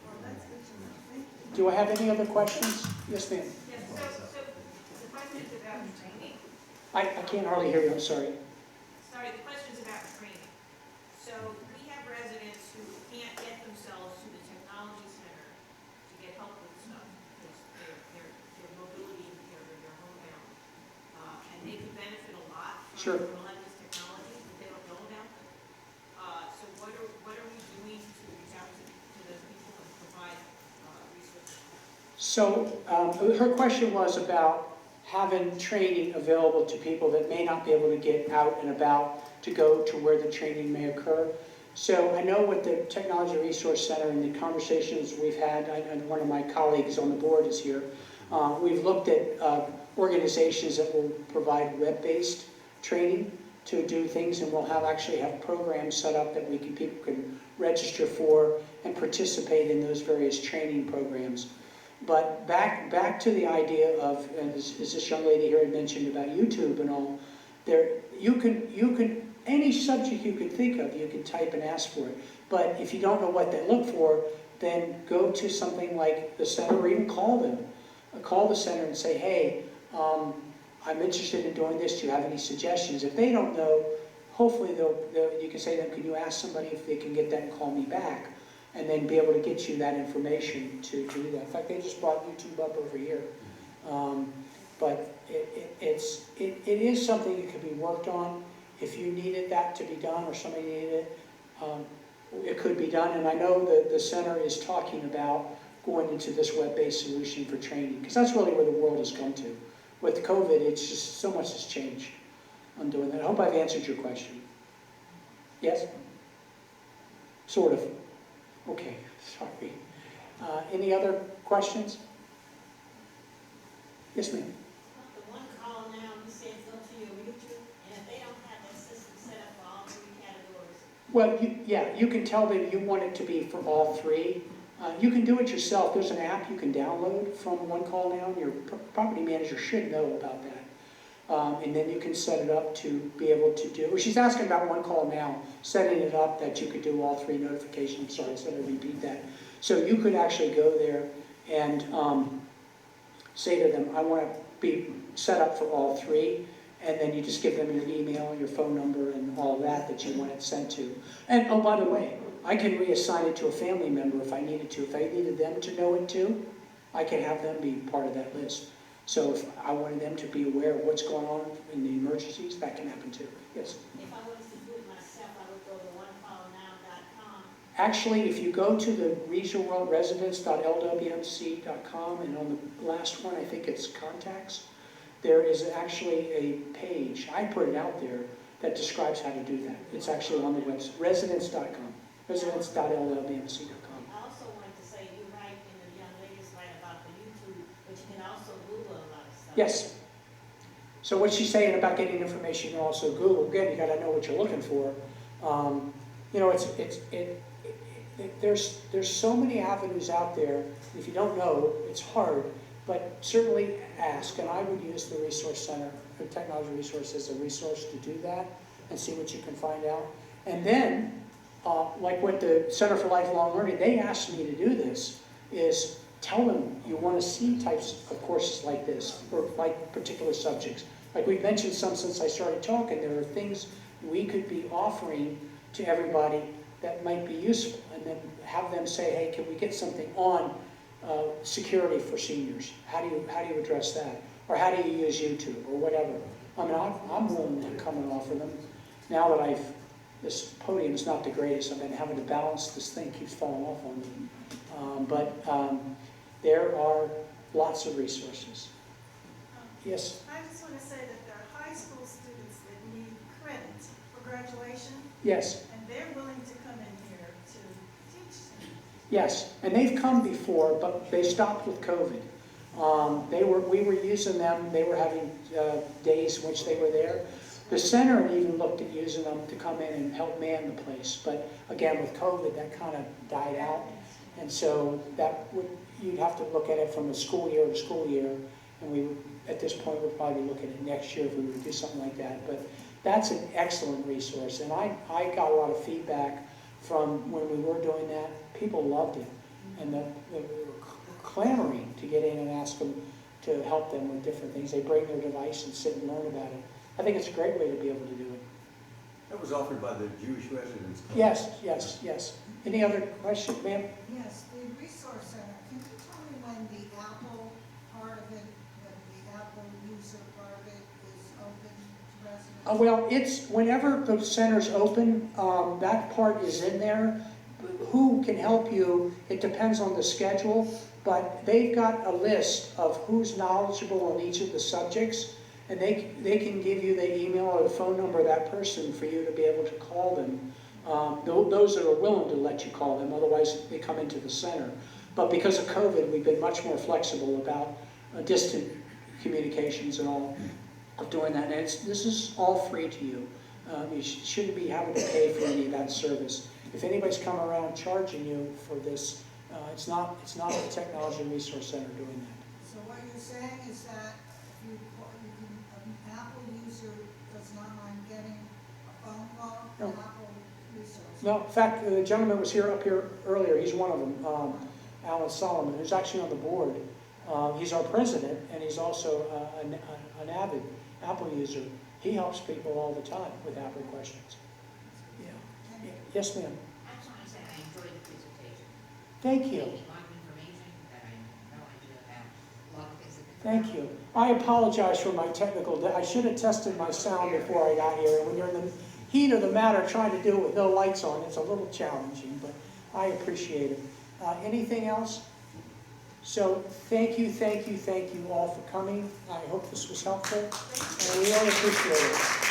Well, that's good to know. Thank you. Do I have any other questions? Yes, ma'am. Yes, so the question is about training. I can't hardly hear you, I'm sorry. Sorry, the question is about training. So we have residents who can't get themselves to the technology center to get help with stuff because their mobility impaired or they're homebound. And they could benefit a lot Sure. from a lot of this technology that they don't know about. So what are we doing to reach out to those people and provide resources? So her question was about having training available to people that may not be able to get out and about to go to where the training may occur. So I know with the Technology Resource Center and the conversations we've had, and one of my colleagues on the board is here, we've looked at organizations that will provide web-based training to do things, and we'll actually have programs set up that people can register for and participate in those various training programs. But back to the idea of, and as this young lady here had mentioned about YouTube and all, you can any subject you can think of, you can type and ask for it. But if you don't know what they look for, then go to something like the center or even call them. Call the center and say, hey, I'm interested in doing this. Do you have any suggestions? If they don't know, hopefully you can say to them, can you ask somebody if they can get that and call me back? And then be able to get you that information to do that. In fact, they just brought YouTube up over here. But it is something that could be worked on. If you needed that to be done or somebody needed it could be done. And I know that the center is talking about going into this web-based solution for training, because that's really where the world has come to. With COVID, it's just so much has changed on doing that. I hope I've answered your question. Yes? Sort of. Okay, sorry. Any other questions? Yes, ma'am. The one call now, you said go to your mutual, and if they don't have that system set up for all three categories. Well, you can tell them you want it to be for all three. You can do it yourself. There's an app you can download from One Call Now, and your property manager should know about that. And then you can set it up to be able to do, she's asking about One Call Now, setting it up that you could do all three notifications. Sorry, I said I'd repeat that. So you could actually go there and say to them, I want to be set up for all three, and then you just give them your email, your phone number, and all that you want it sent to. And oh, by the way, I can reassign it to a family member if I needed to. If I needed them to know it too, I can have them be part of that list. So if I wanted them to be aware of what's going on in the emergencies, that can happen too. Yes? If I wanted to do it myself, I would go to onecallnow.com. Actually, if you go to the Regional World Residents.lwmc.com, and on the last one, I think it's contacts, there is actually a page, I put it out there, that describes how to do that. It's actually on the website, residents.com, residents.lwmc.com. I also wanted to say, you're right, and the young lady's right about the YouTube, but you can also Google a lot of stuff. Yes. So what she's saying about getting information, you can also Google. Again, you got to know what you're looking for. You know, there's so many avenues out there. If you don't know, it's hard. But certainly ask, and I would use the Resource Center, the Technology Resource, as a resource to do that and see what you can find out. And then, like with the Center for Lifelong Learning, they asked me to do this, is tell them you want to see types of courses like this, or like particular subjects. Like we've mentioned some since I started talking, there are things we could be offering to everybody that might be useful, and then have them say, hey, can we get something on security for seniors? How do you address that? Or how do you use YouTube or whatever? I mean, I'm willing to come and offer them. Now that this podium is not the greatest, I've been having to balance, this thing keeps falling off on me. But there are lots of resources. Yes? I just want to say that there are high school students that need credit for graduation. Yes. And they're willing to come in here to teach them. Yes, and they've come before, but they stopped with COVID. We were using them, they were having days in which they were there. The center had even looked at using them to come in and help man the place, but again, with COVID, that kind of died out. And so you'd have to look at it from a school year to school year, and we would, at this point, we'd probably look at it next year if we would do something like that. But that's an excellent resource, and I got a lot of feedback from when we were doing that. People loved it, and they were clamoring to get in and ask them to help them with different things. They bring their device and sit and learn about it. I think it's a great way to be able to do it. That was offered by the Jewish Residents Club. Yes. Any other questions, ma'am? Yes, the Resource Center, can you tell me when the Apple part of it, the Apple user part of it is open to residents? Well, it's whenever the center's open, that part is in there. Who can help you, it depends on the schedule, but they've got a list of who's knowledgeable on each of the subjects, and they can give you the email or the phone number of that person for you to be able to call them. Those that are willing to let you call them, otherwise they come into the center. But because of COVID, we've been much more flexible about distant communications and all of doing that. And this is all free to you. You shouldn't be having to pay for any of that service. If anybody's come around charging you for this, it's not the Technology Resource Center doing that. So what you're saying is that if an Apple user does not mind getting a phone call, No. Apple resource? No, in fact, the gentleman was up here earlier, he's one of them, Alan Solomon, who's actually on the board. He's our president, and he's also an avid Apple user. He helps people all the time with Apple questions. Yeah. Yes, ma'am. I just want to say I enjoyed the presentation. Thank It you. gave me a lot of information that I had no idea about, a lot of things that. Thank you. I apologize for my I should have tested my sound before I got here. When you're in the heat of the matter trying to do it with no lights on, it's a little challenging, but I appreciate it. Anything else? So thank you all for coming. I hope this was helpful, and we all appreciate it.